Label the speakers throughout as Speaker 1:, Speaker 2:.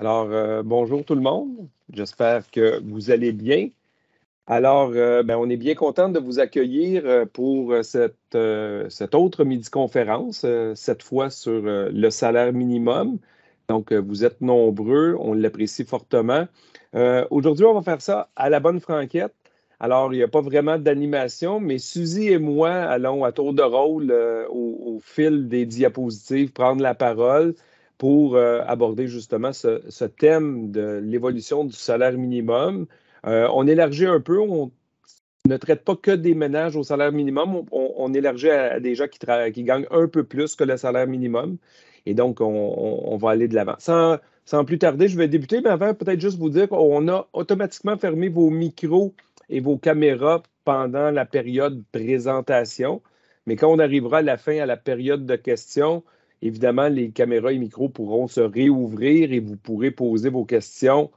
Speaker 1: Bonjour tout le monde. J'espère que vous allez bien. On est bien content de vous accueillir pour cette autre midi-conférence, cette fois sur le salaire minimum. Donc, vous êtes nombreux, on l'apprécie fortement. Aujourd'hui, on va faire ça à la bonne franquette. Alors, il n'y a pas vraiment d'animation, mais Suzy et moi allons à tour de rôle au fil des diapositives prendre la parole pour aborder justement ce thème de l'évolution du salaire minimum. On élargit un peu, on ne traite pas que des ménages au salaire minimum, on élargit à des gens qui gagnent un peu plus que le salaire minimum. Et donc, on va aller de l'avant. Sans plus tarder, je vais débuter, mais avant, peut-être juste vous dire qu'on a automatiquement fermé vos micros et vos caméras pendant la période présentation. Mais quand on arrivera à la fin, à la période de questions, évidemment, les caméras et micros pourront se réouvrir et vous pourrez poser vos questions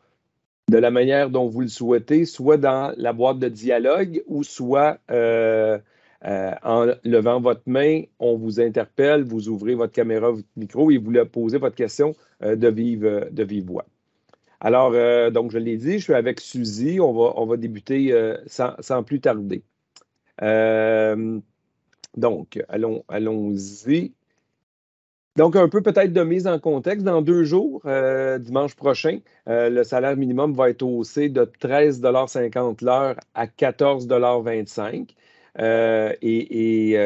Speaker 1: de la manière dont vous le souhaitez, soit dans la boîte de dialogue ou soit en levant votre main, on vous interpelle, vous ouvrez votre caméra, votre micro et vous posez votre question de vive voix. Donc, je l'ai dit, je suis avec Suzy. On va débuter sans plus tarder. Allons-y. Donc, un peu peut-être de mise en contexte. Dans 2 jours, dimanche prochain, le salaire minimum va être haussé de 13,50 l'heure à 14,25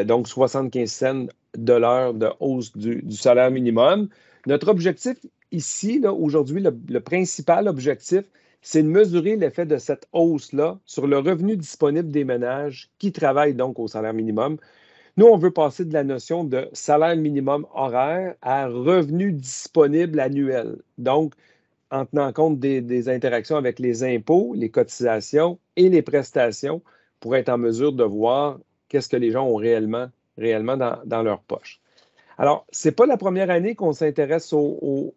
Speaker 1: donc 75 cents de l'heure de hausse du salaire minimum. Notre objectif ici, là, aujourd'hui, le principal objectif, c'est de mesurer l'effet de cette hausse-là sur le revenu disponible des ménages qui travaillent donc au salaire minimum. Nous, on veut passer de la notion de salaire minimum horaire à revenu disponible annuel. Donc, en tenant compte des interactions avec les impôts, les cotisations et les prestations pour être en mesure de voir qu'est-ce que les gens ont réellement dans leur poche. Alors, ce n'est pas la première année qu'on s'intéresse au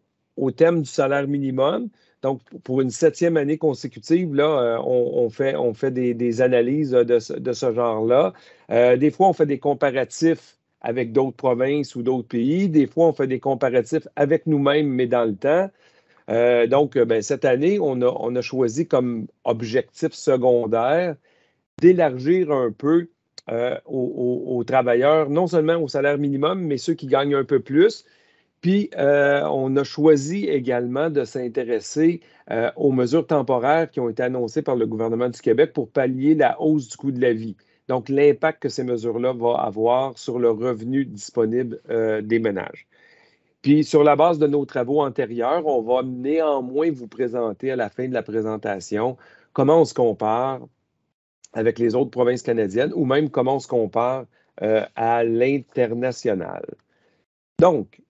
Speaker 1: thème du salaire minimum. Donc, pour une 7e année consécutive, là, on fait des analyses de ce genre-là. Des fois, on fait des comparatifs avec d'autres provinces ou d'autres pays. Des fois, on fait des comparatifs avec nous-mêmes, mais dans le temps. Cette année, on a choisi comme objectif secondaire d'élargir un peu aux travailleurs, non seulement au salaire minimum, mais ceux qui gagnent un peu plus. Puis, on a choisi également de s'intéresser aux mesures temporaires qui ont été annoncées par le gouvernement du Québec pour pallier la hausse du coût de la vie. Donc, l'impact que ces mesures-là vont avoir sur le revenu disponible des ménages. Puis, sur la base de nos travaux antérieurs, on va néanmoins vous présenter à la fin de la présentation comment on se compare avec les autres provinces canadiennes ou même comment on se compare à l'international. Donc,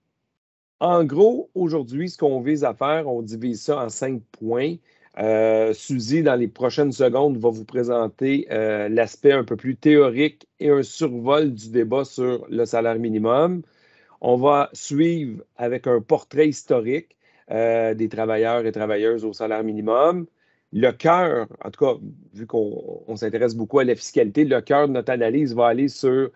Speaker 1: en gros, aujourd'hui, ce qu'on vise à faire, on divise ça en 5 points. Suzy, dans les prochaines secondes, va vous présenter l'aspect un peu plus théorique et un survol du débat sur le salaire minimum. On va suivre avec un portrait historique des travailleurs et travailleuses au salaire minimum. Le cœur, en tout cas, vu qu'on s'intéresse beaucoup à la fiscalité, le cœur de notre analyse va aller sur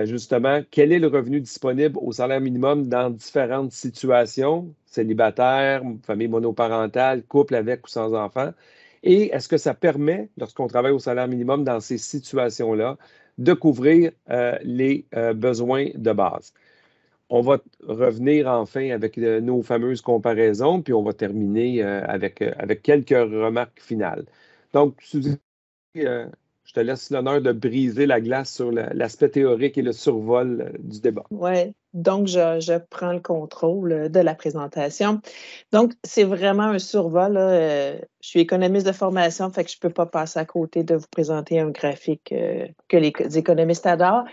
Speaker 1: justement quel est le revenu disponible au salaire minimum dans différentes situations, célibataire, famille monoparentale, couple avec ou sans enfants. Et est-ce que ça permet, lorsqu'on travaille au salaire minimum dans ces situations-là, de couvrir les besoins de base? On va revenir enfin avec nos fameuses comparaisons, puis on va terminer avec quelques remarques finales. Donc, Suzy, je te laisse l'honneur de briser la glace sur l'aspect théorique et le survol du débat.
Speaker 2: Oui, donc je prends le contrôle de la présentation. Donc, c'est vraiment un survol, là. Je suis économiste de formation, fait que je ne peux pas passer à côté de vous présenter un graphique que les économistes adorent.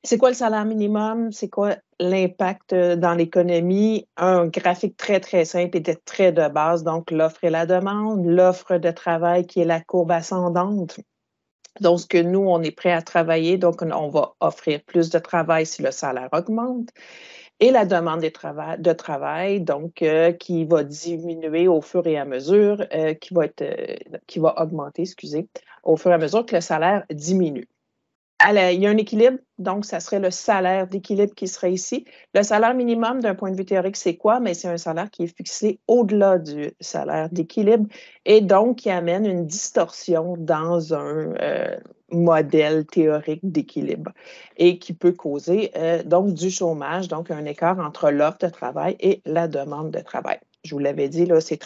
Speaker 2: C'est quoi le salaire minimum? C'est quoi l'impact dans l'économie? Un graphique très, très simple et très de base. Donc, l'offre et la demande, l'offre de travail qui est la courbe ascendante. Donc, ce que nous, on est prêt à travailler, donc on va offrir plus de travail si le salaire augmente. Et la demande de travail, donc, qui va diminuer au fur et à mesure, qui va augmenter, au fur et à mesure que le salaire diminue. il y a un équilibre, donc ça serait le salaire d'équilibre qui serait ici. Le salaire minimum, d'un point de vue théorique, c'est quoi? Mais c'est un salaire qui est fixé au-delà du salaire d'équilibre et donc qui amène une distorsion dans un modèle théorique d'équilibre et qui peut causer donc du chômage, donc un écart entre l'offre de travail et la demande de travail. Je vous l'avais dit, là, c'est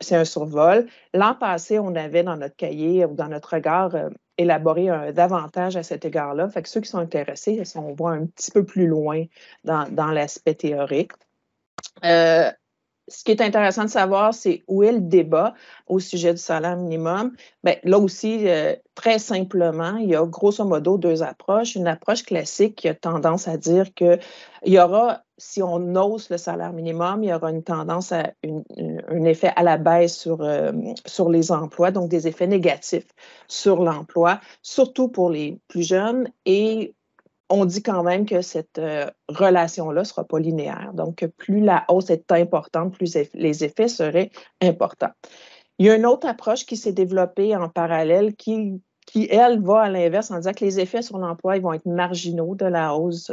Speaker 2: c'est un survol. L'an passé, on avait dans notre cahier ou dans notre regard élaboré davantage à cet égard-là. Fait que ceux qui sont intéressés, on voit un petit peu plus loin dans l'aspect théorique. Ce qui est intéressant de savoir, c'est où est le débat au sujet du salaire minimum. Bien, là aussi, très simplement, il y a grosso modo deux approches. Une approche classique qui a tendance à dire qu'il y aura, si on hausse le salaire minimum, il y aura une tendance à un effet à la baisse sur les emplois, donc des effets négatifs sur l'emploi, surtout pour les plus jeunes et on dit quand même que cette relation-là ne sera pas linéaire. Donc, plus la hausse est importante, plus les effets seraient importants. Il y a une autre approche qui s'est développée en parallèle qui, elle, va à l'inverse en disant que les effets sur l'emploi ils vont être marginaux de la hausse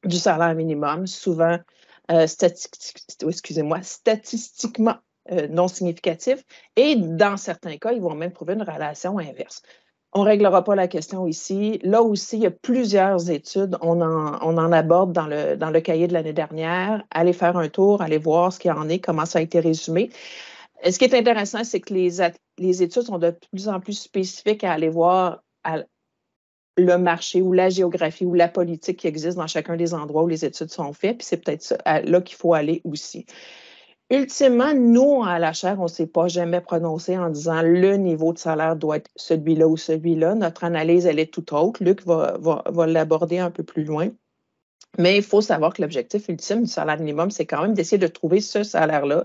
Speaker 2: du salaire minimum, souvent statistiquement non significatifs. Et dans certains cas, ils vont même prouver une relation inverse. On ne réglera pas la question ici. Là aussi, il y a plusieurs études. On en aborde dans le cahier de l'année dernière. Allez faire un tour, allez voir ce qu'il y en est, comment ça a été résumé. Ce qui est intéressant, c'est que les études sont de plus en plus spécifiques à aller voir le marché ou la géographie ou la politique qui existe dans chacun des endroits où les études sont faites. Puis c'est peut-être ça, là qu'il faut aller aussi. Ultimement, nous, à la chaire, on ne s'est pas jamais prononcé en disant le niveau de salaire doit être celui-là ou celui-là. Notre analyse, elle est tout autre. Luc va l'aborder un peu plus loin. Mais il faut savoir que l'objectif ultime du salaire minimum, c'est quand même d'essayer de trouver ce salaire-là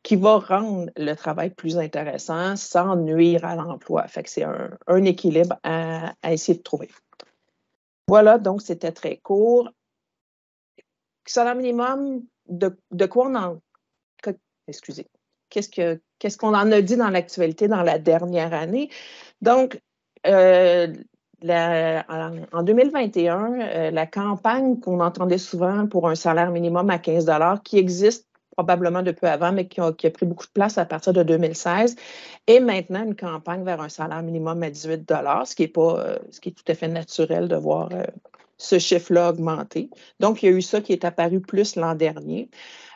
Speaker 2: qui va rendre le travail plus intéressant sans nuire à l'emploi. Fait que c'est un équilibre à essayer de trouver. Voilà, donc c'était très court. Salaire minimum, de quoi on en... Excusez. Qu'est-ce qu'on en a dit dans l'actualité dans la dernière année? Donc, en 2021, la campagne qu'on entendait souvent pour un salaire minimum à 15 qui existe probablement depuis avant, mais qui a pris beaucoup de place à partir de 2016, et maintenant une campagne vers un salaire minimum à 18 ce qui est tout à fait naturel de voir ce chiffre-là augmenter. Donc, il y a eu ça qui est apparu plus l'an dernier.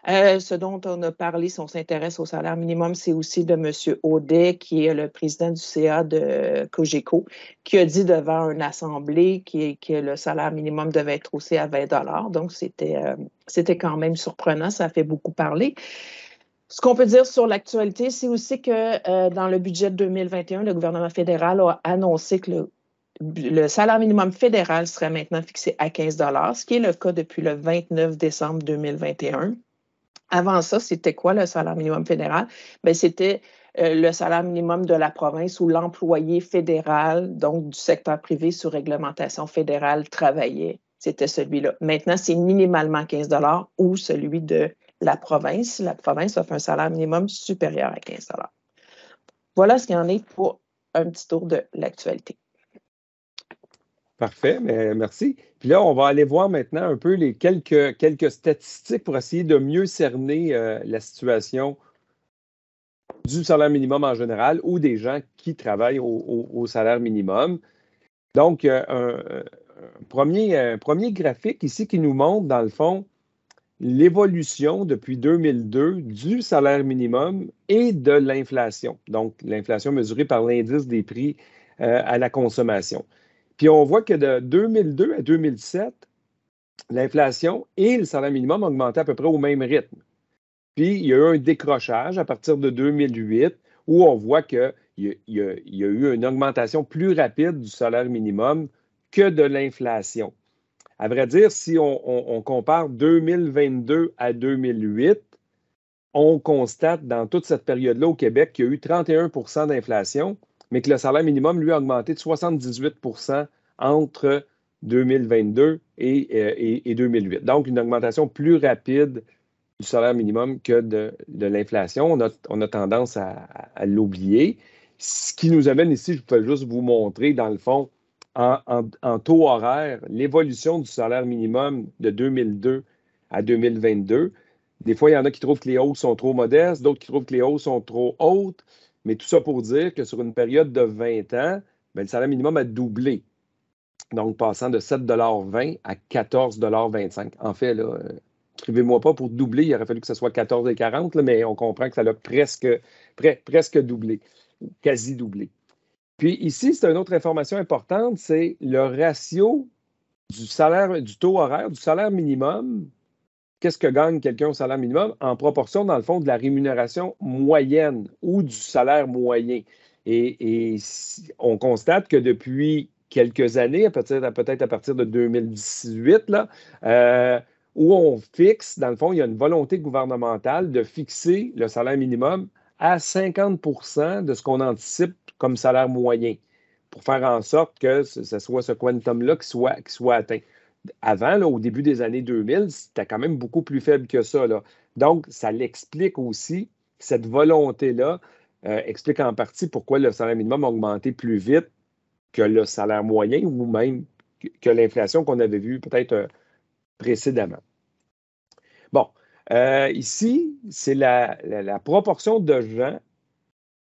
Speaker 2: Ce dont on a parlé, si on s'intéresse au salaire minimum, c'est aussi de M. Audet, qui est le président du CA de Cogeco, qui a dit devant une assemblée que le salaire minimum devait être haussé à 20 $. Donc, c'était quand même surprenant. Ça a fait beaucoup parler. Ce qu'on peut dire sur l'actualité, c'est aussi que dans le budget de 2021, le gouvernement fédéral a annoncé que le salaire minimum fédéral serait maintenant fixé à 15 $, ce qui est le cas depuis le 29 décembre 2021. Avant ça, c'était quoi le salaire minimum fédéral? Bien, c'était le salaire minimum de la province où l'employé fédéral, donc du secteur privé sous réglementation fédérale, travaillait. C'était celui-là. Maintenant, c'est minimalement 15 $ ou celui de la province. La province offre un salaire minimum supérieur à 15 $. Voilà ce qu'il y en est pour un petit tour de l'actualité.
Speaker 1: Parfait, mais merci. Puis là, on va aller voir maintenant un peu les quelques statistiques pour essayer de mieux cerner la situation du salaire minimum en général ou des gens qui travaillent au salaire minimum. Donc, un premier graphique ici qui nous montre, dans le fond, l'évolution depuis 2002 du salaire minimum et de l'inflation. Donc, l'inflation mesurée par l'indice des prix à la consommation. Puis on voit que de 2002 à 2007, l'inflation et le salaire minimum ont augmenté à peu près au même rythme. Puis il y a eu un décrochage à partir de 2008 où on voit qu'il y a eu une augmentation plus rapide du salaire minimum que de l'inflation. À vrai dire, si on compare 2022 à 2008, on constate dans toute cette période-là au Québec qu'il y a eu 31 % d'inflation, mais que le salaire minimum, lui, a augmenté de 78 % entre 2022 et 2008. Donc, une augmentation plus rapide du salaire minimum que de l'inflation. On a tendance à l'oublier. Ce qui nous amène ici, je peux juste vous montrer, dans le fond, en taux horaire l'évolution du salaire minimum de 2002 à 2022. Des fois, il y en a qui trouvent que les hausses sont trop modestes, d'autres qui trouvent que les hausses sont trop hautes. Mais tout ça pour dire que sur une période de 20 ans, bien, le salaire minimum a doublé. Donc, passant de 7,20 à 14,25 En fait, là, écrivez-moi pas pour doubler, il aurait fallu que ce soit 14,40 mais on comprend que ça l'a presque doublé, quasi doublé. Puis ici, c'est une autre information importante, c'est le ratio du salaire, du taux horaire, du salaire minimum. Qu'est-ce que gagne quelqu'un au salaire minimum en proportion, dans le fond, de la rémunération moyenne ou du salaire moyen. Et on constate que depuis quelques années, peut-être à partir de 2018, là, où on fixe, dans le fond, il y a une volonté gouvernementale de fixer le salaire minimum à 50 de ce qu'on anticipe comme salaire moyen pour faire en sorte que ce soit ce quantum-là qui soit atteint. Avant, là, au début des années 2000, c'était quand même beaucoup plus faible que ça, là. Donc, ça l'explique aussi, cette volonté-là explique en partie pourquoi le salaire minimum a augmenté plus vite que le salaire moyen ou même que l'inflation qu'on avait vue peut-être précédemment. Bon, ici, c'est la proportion de gens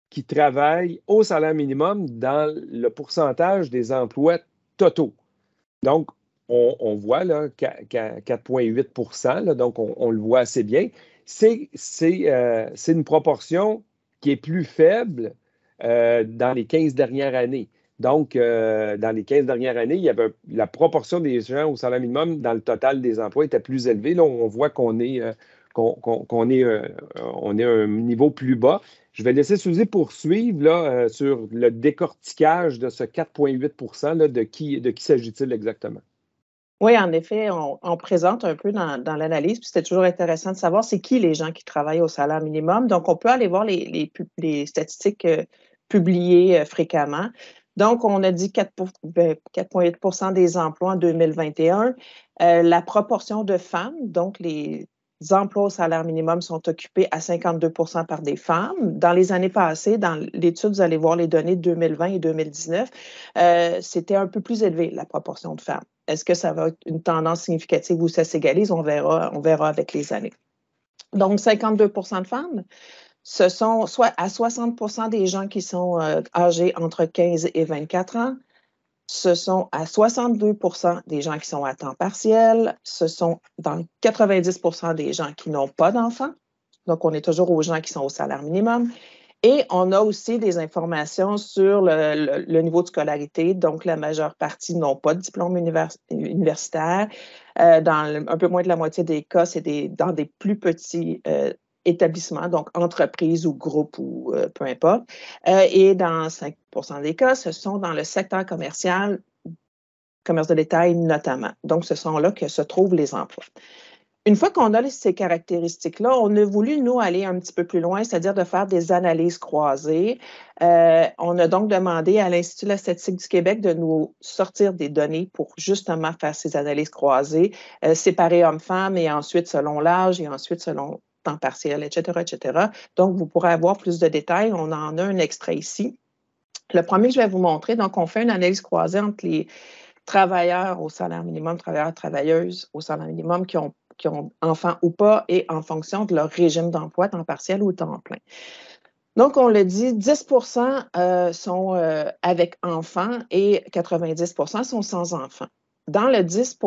Speaker 1: qui travaillent au salaire minimum dans le pourcentage des emplois totaux. Donc, on voit là 4,8 donc on le voit assez bien. C'est une proportion qui est plus faible dans les 15 dernières années. Donc, dans les 15 dernières années, il y avait la proportion des gens au salaire minimum dans le total des emplois était plus élevée. Là, on voit qu'on est à un niveau plus bas. Je vais laisser Suzy poursuivre là, sur le décortiquage de ce 4,8 là, de qui s'agit-il exactement?
Speaker 2: Oui, en effet, on présente un peu dans l'analyse, puis c'était toujours intéressant de savoir c'est qui les gens qui travaillent au salaire minimum. Donc, on peut aller voir les statistiques publiées fréquemment. Donc, on a dit 4,8 des emplois en 2021. La proportion de femmes, donc les emplois au salaire minimum sont occupés à 52 par des femmes. Dans les années passées, dans l'étude, vous allez voir les données de 2020 et 2019, c'était un peu plus élevé, la proportion de femmes. Est-ce que ça va être une tendance significative ou ça s'égalise? On verra avec les années. Donc, 52 de femmes, ce sont soit à 60 des gens qui sont âgés entre 15 et 24 ans. Ce sont à 62 des gens qui sont à temps partiel. Ce sont dans 90 des gens qui n'ont pas d'enfants. Donc, on est toujours aux gens qui sont au salaire minimum. Et on a aussi des informations sur le niveau de scolarité. Donc, la majeure partie n'ont pas de diplôme universitaire. Dans un peu moins de la moitié des cas, c'est dans des plus petits établissements, donc entreprises ou groupes ou peu importe. Et dans 5 des cas, ce sont dans le secteur commercial, commerce de détail notamment. Donc, ce sont là que se trouvent les emplois. Une fois qu'on a ces caractéristiques-là, on a voulu, nous, aller un petit peu plus loin, c'est-à-dire de faire des analyses croisées. On a donc demandé à l'Institut de la statistique du Québec de nous sortir des données pour justement faire ces analyses croisées, séparer hommes-femmes et ensuite selon l'âge et ensuite selon temps partiel, etc., etc. Donc, vous pourrez avoir plus de détails. On en a un extrait ici. Le premier que je vais vous montrer, donc, on fait une analyse croisée entre les travailleurs au salaire minimum, travailleurs, travailleuses au salaire minimum qui ont enfants ou pas et en fonction de leur régime d'emploi, temps partiel ou temps plein. Donc, on le dit, 10 sont avec enfants et 90 sont sans enfants. Dans le 10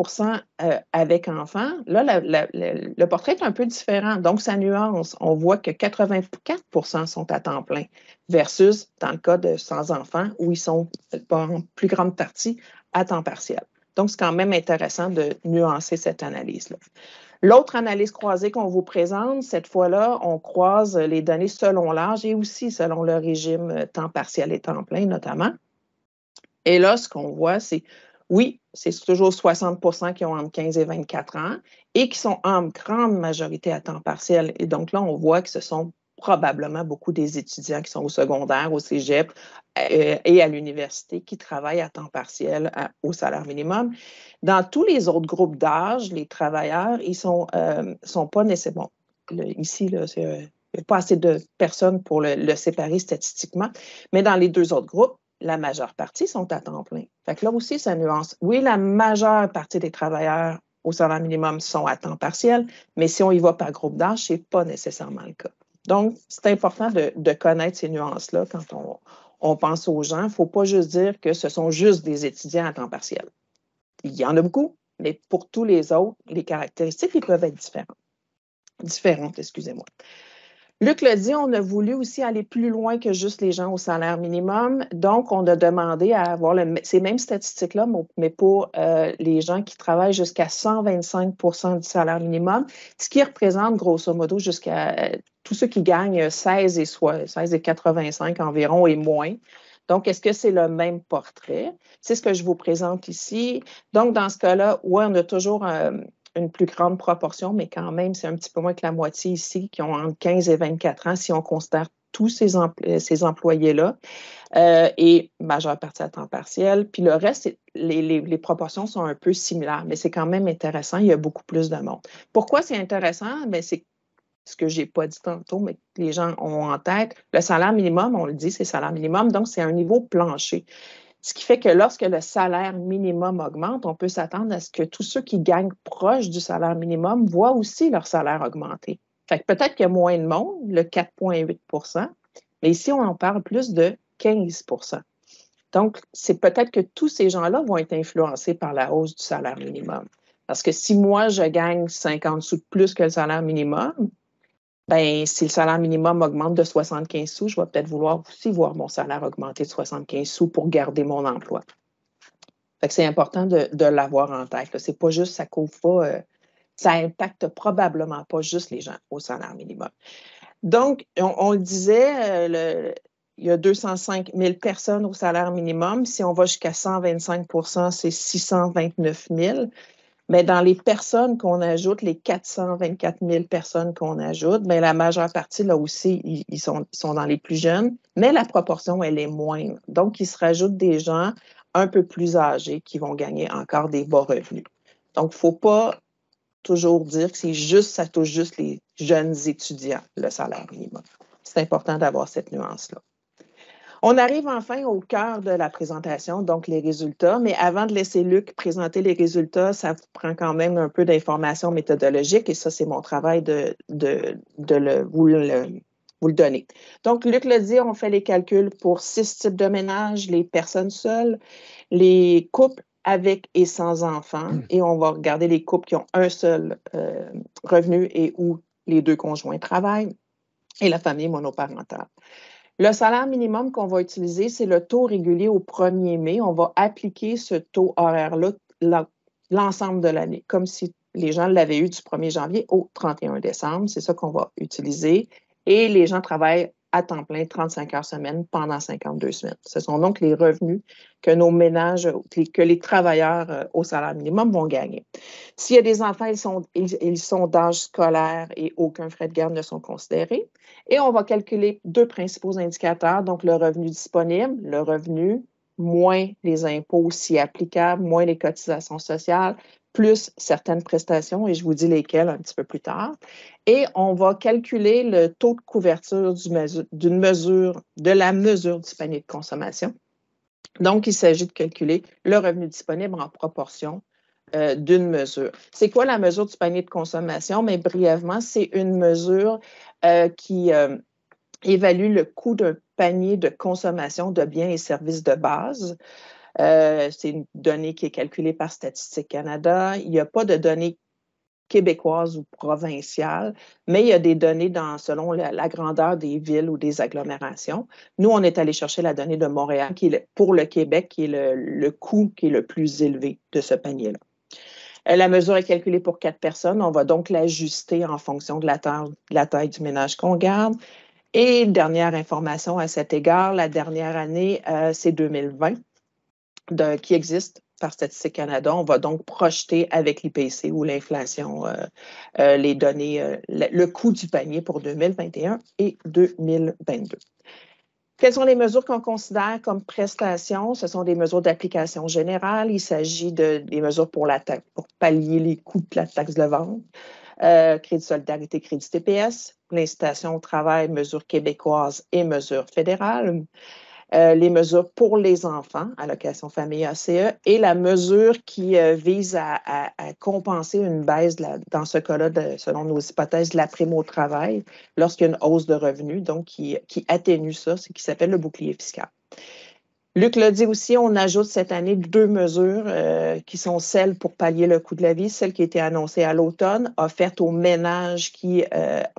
Speaker 2: avec enfants, là, le portrait est un peu différent. Donc, ça nuance. On voit que 84 sont à temps plein versus dans le cas de sans enfants où ils sont en plus grande partie à temps partiel. Donc, c'est quand même intéressant de nuancer cette analyse-là. L'autre analyse croisée qu'on vous présente, cette fois-là, on croise les données selon l'âge et aussi selon le régime temps partiel et temps plein notamment. Et là, ce qu'on voit, c'est, oui, c'est toujours 60 qui ont entre 15 et 24 ans et qui sont en grande majorité à temps partiel. Et donc là, on voit que ce sont probablement beaucoup des étudiants qui sont au secondaire, au cégep et à l'université qui travaillent à temps partiel au salaire minimum. Dans tous les autres groupes d'âge, les travailleurs, ils sont pas nécessairement... Ici, là, il n'y a pas assez de personnes pour le séparer statistiquement, mais dans les deux autres groupes, la majeure partie sont à temps plein. Fait que là aussi, ça nuance. Oui, la majeure partie des travailleurs au salaire minimum sont à temps partiel, mais si on y va par groupe d'âge, ce n'est pas nécessairement le cas. Donc, c'est important de connaître ces nuances-là quand on pense aux gens. Il ne faut pas juste dire que ce sont juste des étudiants à temps partiel. Il y en a beaucoup, mais pour tous les autres, les caractéristiques ils peuvent être différentes, excusez-moi. Luc l'a dit, on a voulu aussi aller plus loin que juste les gens au salaire minimum. Donc, on a demandé à avoir ces mêmes statistiques-là, mais pour les gens qui travaillent jusqu'à 125 du salaire minimum, ce qui représente grosso modo jusqu'à tous ceux qui gagnent 16,85 environ et moins. Donc, est-ce que c'est le même portrait? C'est ce que je vous présente ici. Donc, dans ce cas-là, oui, on a toujours une plus grande proportion, mais quand même, c'est un petit peu moins que la moitié ici qui ont entre 15 et 24 ans si on considère tous ces employés-là et majeure partie à temps partiel. Puis le reste, les proportions sont un peu similaires, mais c'est quand même intéressant. Il y a beaucoup plus de monde. Pourquoi c'est intéressant? Bien, c'est ce que je n'ai pas dit tantôt, mais que les gens ont en tête. Le salaire minimum, on le dit, c'est salaire minimum, donc c'est un niveau plancher. Ce qui fait que lorsque le salaire minimum augmente, on peut s'attendre à ce que tous ceux qui gagnent proche du salaire minimum voient aussi leur salaire augmenter. Fait que peut-être qu'il y a moins de monde, le 4,8 mais ici, on en parle plus de 15 Donc, c'est peut-être que tous ces gens-là vont être influencés par la hausse du salaire minimum. Parce que si moi, je gagne 50 sous de plus que le salaire minimum, ben, si le salaire minimum augmente de 75 sous, je vais peut-être vouloir aussi voir mon salaire augmenter de 75 sous pour garder mon emploi. Fait que c'est important de l'avoir en tête. C'est pas juste, ça couvre pas, ça impacte probablement pas juste les gens au salaire minimum. Donc, on le disait, il y a 205 000 personnes au salaire minimum. Si on va jusqu'à 125 c'est 629 000. Mais dans les personnes qu'on ajoute, les 424 000 personnes qu'on ajoute, bien, la majeure partie, là aussi, ils sont dans les plus jeunes, mais la proportion, elle est moindre. Donc, il se rajoute des gens un peu plus âgés qui vont gagner encore des bas revenus. Donc, il ne faut pas toujours dire que ça touche juste les jeunes étudiants, le salaire minimum. C'est important d'avoir cette nuance-là. On arrive enfin au cœur de la présentation, donc les résultats. Mais avant de laisser Luc présenter les résultats, ça vous prend quand même un peu d'informations méthodologiques et ça, c'est mon travail de vous le donner. Donc, Luc l'a dit, on fait les calculs pour 6 types de ménages, les personnes seules, les couples avec et sans enfants, et on va regarder les couples qui ont un seul revenu et où les deux conjoints travaillent, et la famille monoparentale. Le salaire minimum qu'on va utiliser, c'est le taux régulier au 1er mai. On va appliquer ce taux horaire-là l'ensemble de l'année, comme si les gens l'avaient eu du 1er janvier au 31 décembre. C'est ça qu'on va utiliser. Et les gens travaillent à temps plein, 35 heures semaine pendant 52 semaines. Ce sont donc les revenus que nos ménages, que les travailleurs au salaire minimum vont gagner. S'il y a des enfants, ils sont d'âge scolaire et aucun frais de garde ne sont considérés. Et on va calculer 2 principaux indicateurs, donc le revenu disponible, le revenu, moins les impôts si applicables, moins les cotisations sociales, plus certaines prestations, et je vous dis lesquelles un petit peu plus tard. Et on va calculer le taux de couverture de la mesure du panier de consommation. Donc, il s'agit de calculer le revenu disponible en proportion d'une mesure. C'est quoi la mesure du panier de consommation? Mais brièvement, c'est une mesure qui évalue le coût d'un panier de consommation de biens et services de base. C'est une donnée qui est calculée par Statistique Canada. Il n'y a pas de données québécoises ou provinciales, mais il y a des données selon la grandeur des villes ou des agglomérations. Nous, on est allé chercher la donnée de Montréal, pour le Québec, qui est le coût qui est le plus élevé de ce panier-là. La mesure est calculée pour 4 personnes. On va donc l'ajuster en fonction de la taille du ménage qu'on garde. Et dernière information à cet égard, la dernière année, c'est 2020 qui existe par Statistique Canada. On va donc projeter avec l'IPC ou l'inflation les données, le coût du panier pour 2021 et 2022. Quelles sont les mesures qu'on considère comme prestations? Ce sont des mesures d'application générale. Il s'agit des mesures pour pallier les coûts de la taxe de vente, crédit solidarité, crédit TPS, l'incitation au travail, mesures québécoises et mesures fédérales. les mesures pour les enfants, allocation famille ACE, et la mesure qui vise à compenser une baisse, dans ce cas-là, selon nos hypothèses, de la prime au travail, lorsqu'il y a une hausse de revenus, donc qui atténue ça, ce qui s'appelle le bouclier fiscal. Luc l'a dit aussi, on ajoute cette année 2 mesures qui sont celles pour pallier le coût de la vie, celle qui a été annoncée à l'automne, offerte aux ménages qui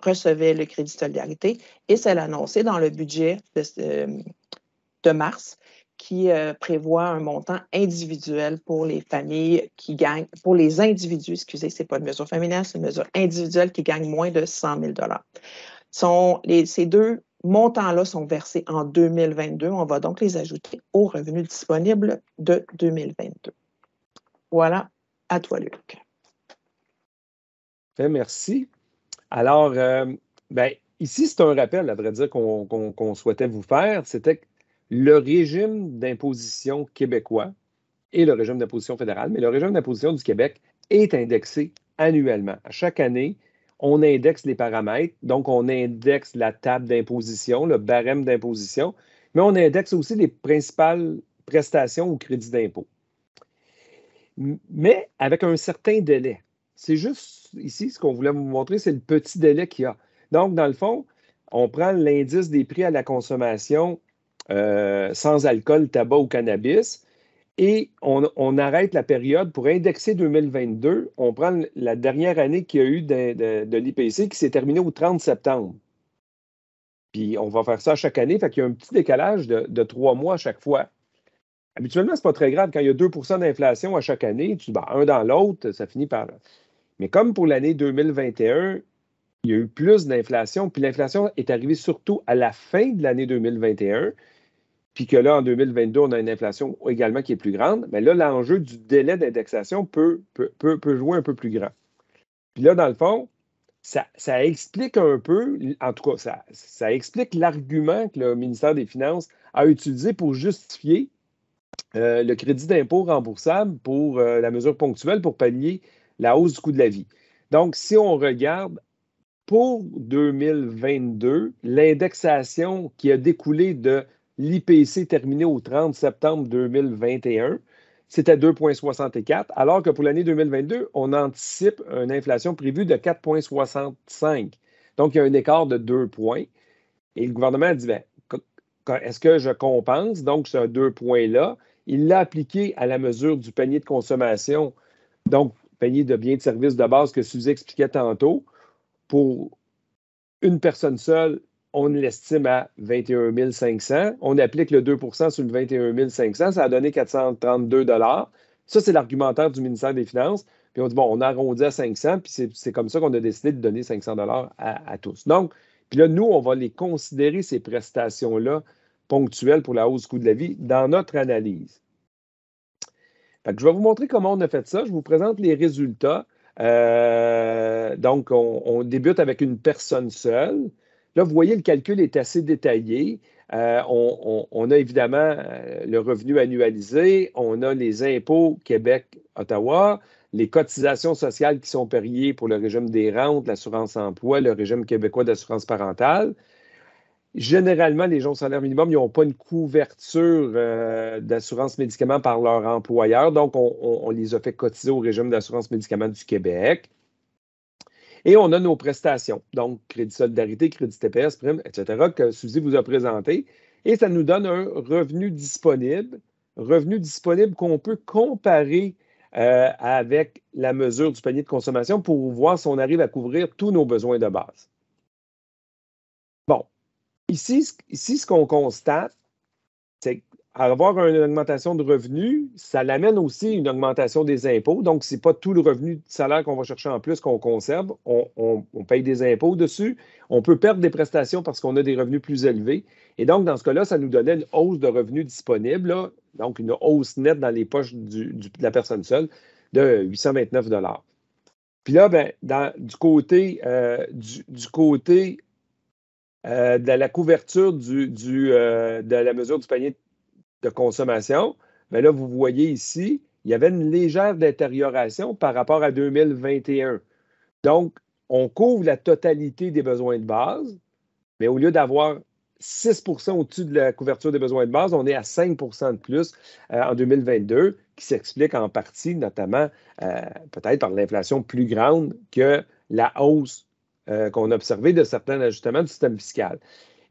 Speaker 2: recevaient le crédit de solidarité, et celle annoncée dans le budget de mars, qui prévoit un montant individuel pour les familles qui gagnent, pour les individus, excusez, c'est pas une mesure familiale, c'est une mesure individuelle qui gagne moins de 100 000 Ces 2 montants-là sont versés en 2022. On va donc les ajouter aux revenus disponibles de 2022. Voilà, à toi, Luc.
Speaker 1: Merci. Alors, ici, c'est un rappel, à vrai dire, qu'on souhaitait vous faire. C'était que le régime d'imposition québécois et le régime d'imposition fédéral, mais le régime d'imposition du Québec est indexé annuellement. À chaque année, on indexe les paramètres, donc on indexe la table d'imposition, le barème d'imposition, mais on indexe aussi les principales prestations ou crédits d'impôt. Mais avec un certain délai. C'est juste ici, ce qu'on voulait vous montrer, c'est le petit délai qu'il y a. Donc, dans le fond, on prend l'indice des prix à la consommation sans alcool, tabac ou cannabis, et on arrête la période pour indexer 2022. On prend la dernière année qu'il y a eu de l'IPC qui s'est terminée au 30 septembre. Puis on va faire ça chaque année, fait qu'il y a un petit décalage de 3 mois à chaque fois. Habituellement, ce n'est pas très grave. Quand il y a 2 d'inflation à chaque année, un dans l'autre, ça finit par... Mais comme pour l'année 2021, il y a eu plus d'inflation, puis l'inflation est arrivée surtout à la fin de l'année 2021, puis que là, en 2022, on a une inflation également qui est plus grande, mais là, l'enjeu du délai d'indexation peut jouer un peu plus grand. Puis là, dans le fond, ça explique un peu, en tout cas, ça explique l'argument que le ministère des Finances a utilisé pour justifier le crédit d'impôt remboursable pour la mesure ponctuelle pour pallier la hausse du coût de la vie. Donc, si on regarde pour 2022, l'indexation qui a découlé de l'IPC terminé au 30 septembre 2021, c'était 2,64, alors que pour l'année 2022, on anticipe une inflation prévue de 4,65. Donc, il y a un écart de 2 points. Et le gouvernement a dit, est-ce que je compense? Donc, ce 2 points-là, il l'a appliqué à la mesure du panier de consommation, donc panier de biens et de services de base que Suzy expliquait tantôt. Pour une personne seule, on l'estime à 21 500. On applique le 2 sur le 21 500. Ça a donné 432 $. Ça, c'est l'argumentaire du ministère des Finances. Puis on dit, on arrondit à 500, puis c'est comme ça qu'on a décidé de donner 500 $ à tous. Donc, puis là, nous, on va les considérer, ces prestations-là, ponctuelles pour la hausse du coût de la vie, dans notre analyse. Fait que je vais vous montrer comment on a fait ça. Je vous présente les résultats. Donc, on débute avec une personne seule. Là, vous voyez, le calcul est assez détaillé. On a évidemment le revenu annualisé, on a les impôts Québec-Ottawa, les cotisations sociales qui sont payées pour le régime des rentes, l'assurance-emploi, le régime québécois d'assurance parentale. Généralement, les gens au salaire minimum, ils n'ont pas une couverture d'assurance médicaments par leur employeur. Donc, on les a fait cotiser au régime d'assurance médicaments du Québec. Et on a nos prestations, donc crédit solidarité, crédit TPS, prime, etc., que Suzy vous a présenté. Et ça nous donne un revenu disponible qu'on peut comparer avec la mesure du panier de consommation pour voir si on arrive à couvrir tous nos besoins de base. Bon, ici ce qu'on constate, c'est qu'avoir une augmentation de revenus, ça l'amène aussi une augmentation des impôts. Donc, ce n'est pas tout le revenu de salaire qu'on va chercher en plus qu'on conserve. On paye des impôts dessus. On peut perdre des prestations parce qu'on a des revenus plus élevés. Et donc, dans ce cas-là, ça nous donnait une hausse de revenus disponibles, là, donc une hausse nette dans les poches de la personne seule de 829 $. Puis là, du côté de la couverture de la mesure du panier de consommation, bien là, vous voyez ici, il y avait une légère détérioration par rapport à 2021. Donc, on couvre la totalité des besoins de base, mais au lieu d'avoir 6 au-dessus de la couverture des besoins de base. On est à 5 de plus en 2022, qui s'explique en partie, notamment peut-être par l'inflation plus grande que la hausse qu'on a observée de certains ajustements du système fiscal.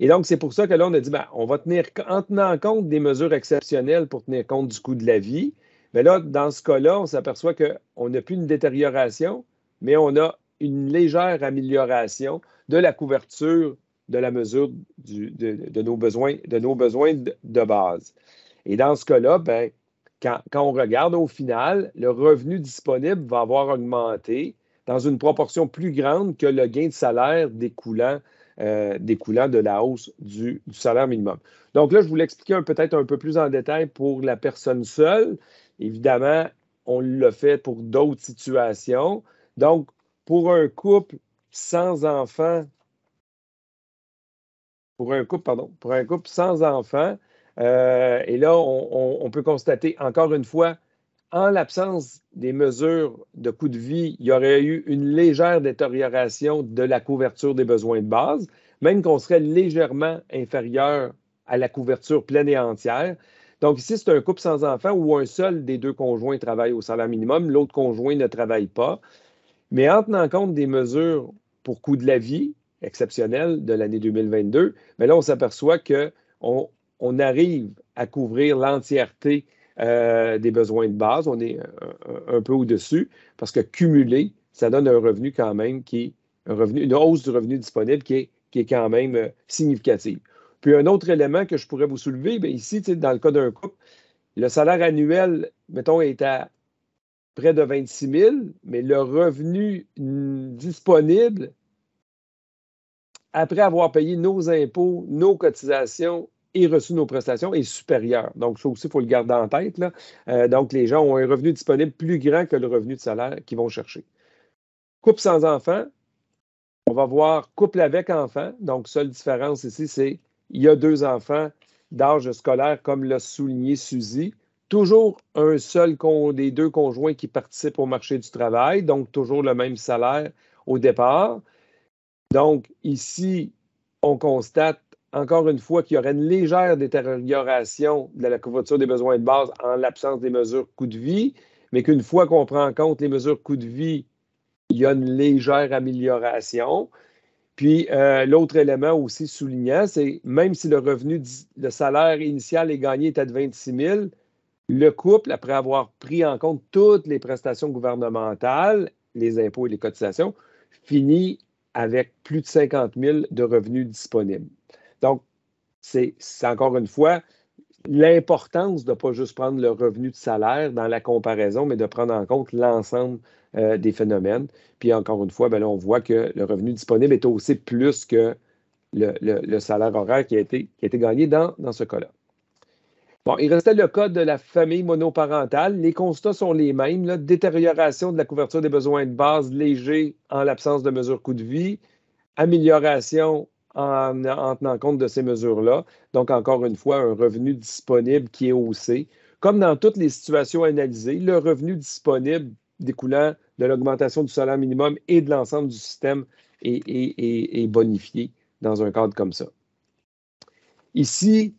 Speaker 1: Et donc, c'est pour ça que là, on a dit, on va en tenant compte des mesures exceptionnelles pour tenir compte du coût de la vie. Mais là, dans ce cas-là, on s'aperçoit qu'on n'a plus une détérioration, mais on a une légère amélioration de la couverture de la mesure de nos besoins de base. Et dans ce cas-là, quand on regarde au final, le revenu disponible va avoir augmenté dans une proportion plus grande que le gain de salaire découlant de la hausse du salaire minimum. Donc là, je vous l'expliquer peut-être un peu plus en détail pour la personne seule. Évidemment, on l'a fait pour d'autres situations. Donc, pour un couple sans enfants, pour un couple sans enfants, et là, on peut constater encore une fois, en l'absence des mesures de coût de vie, il y aurait eu une légère détérioration de la couverture des besoins de base, même qu'on serait légèrement inférieur à la couverture pleine et entière. Donc ici, c'est un couple sans enfants où un seul des deux conjoints travaille au salaire minimum, l'autre conjoint ne travaille pas. Mais en tenant compte des mesures pour coût de la vie exceptionnelles de l'année 2022, mais là, on s'aperçoit qu'on arrive à couvrir l'entièreté des besoins de base. On est un peu au-dessus parce que cumulé, ça donne un revenu quand même une hausse du revenu disponible qui est quand même significative. Puis un autre élément que je pourrais vous soulever, bien ici, dans le cas d'un couple, le salaire annuel, mettons, est à près de 26 000, mais le revenu disponible, après avoir payé nos impôts, nos cotisations et reçu nos prestations, est supérieur. Donc, ça aussi, il faut le garder en tête, là. Donc, les gens ont un revenu disponible plus grand que le revenu de salaire qu'ils vont chercher. Couple sans enfants, on va voir couple avec enfants. Donc, seule différence ici, c'est il y a 2 enfants d'âge scolaire, comme l'a souligné Suzy. Toujours un seul des 2 conjoints qui participent au marché du travail, donc toujours le même salaire au départ. Donc, ici, on constate encore une fois qu'il y aurait une légère détérioration de la couverture des besoins de base en l'absence des mesures coût de vie, mais qu'une fois qu'on prend en compte les mesures coût de vie, il y a une légère amélioration. Puis, l'autre élément aussi soulignant, c'est même si le salaire initial est gagné est à 26 000, le couple, après avoir pris en compte toutes les prestations gouvernementales, les impôts et les cotisations, finit avec plus de 50 000 de revenus disponibles. Donc, c'est encore une fois l'importance de ne pas juste prendre le revenu de salaire dans la comparaison, mais de prendre en compte l'ensemble des phénomènes. Puis encore une fois, là, on voit que le revenu disponible est aussi plus que le salaire horaire qui a été gagné dans ce cas-là. Bon, il restait le cas de la famille monoparentale. Les constats sont les mêmes, là. Détérioration de la couverture des besoins de base léger en l'absence de mesures coût de vie, amélioration en tenant compte de ces mesures-là. Donc, encore une fois, un revenu disponible qui est haussé. Comme dans toutes les situations analysées, le revenu disponible découlant de l'augmentation du salaire minimum et de l'ensemble du système est bonifié dans un cadre comme ça. Ici,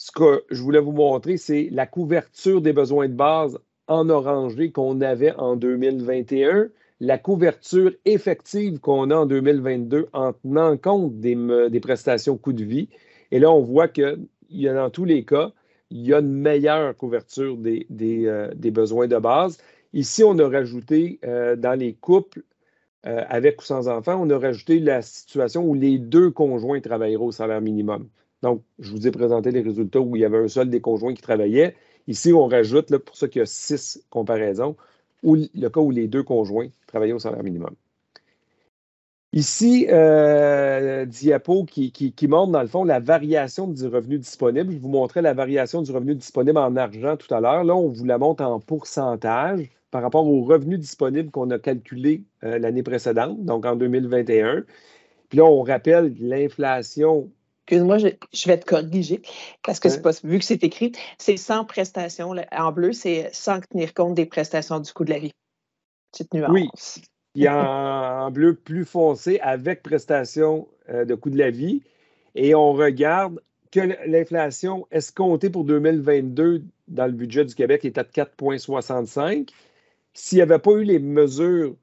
Speaker 1: ce que je voulais vous montrer, c'est la couverture des besoins de base en orangé qu'on avait en 2021, la couverture effective qu'on a en 2022 en tenant compte des prestations coût de vie. Et là, on voit qu'il y a dans tous les cas, il y a une meilleure couverture des besoins de base. Ici, on a rajouté dans les couples avec ou sans enfants, on a rajouté la situation où les 2 conjoints travailleront au salaire minimum. Donc, je vous ai présenté les résultats où il y avait un seul des conjoints qui travaillait. Ici, on rajoute, là, pour ça qu'il y a 6 comparaisons, le cas où les 2 conjoints travaillaient au salaire minimum. Ici, diapo qui montre, dans le fond, la variation du revenu disponible. Je vous montrais la variation du revenu disponible en argent tout à l'heure. Là, on vous la montre en pourcentage par rapport au revenu disponible qu'on a calculé l'année précédente, donc en 2021. Puis là, on rappelle l'inflation.
Speaker 2: Excuse-moi, je vais te corriger parce que c'est pas vu que c'est écrit, c'est sans prestation. En bleu, c'est sans tenir compte des prestations du coût de la vie. Petite nuance.
Speaker 1: Oui. Il y a en bleu plus foncé avec prestation de coût de la vie. et on regarde que l'inflation escomptée pour 2022 dans le budget du Québec est à 4,65. S'il n'y avait pas eu les mesures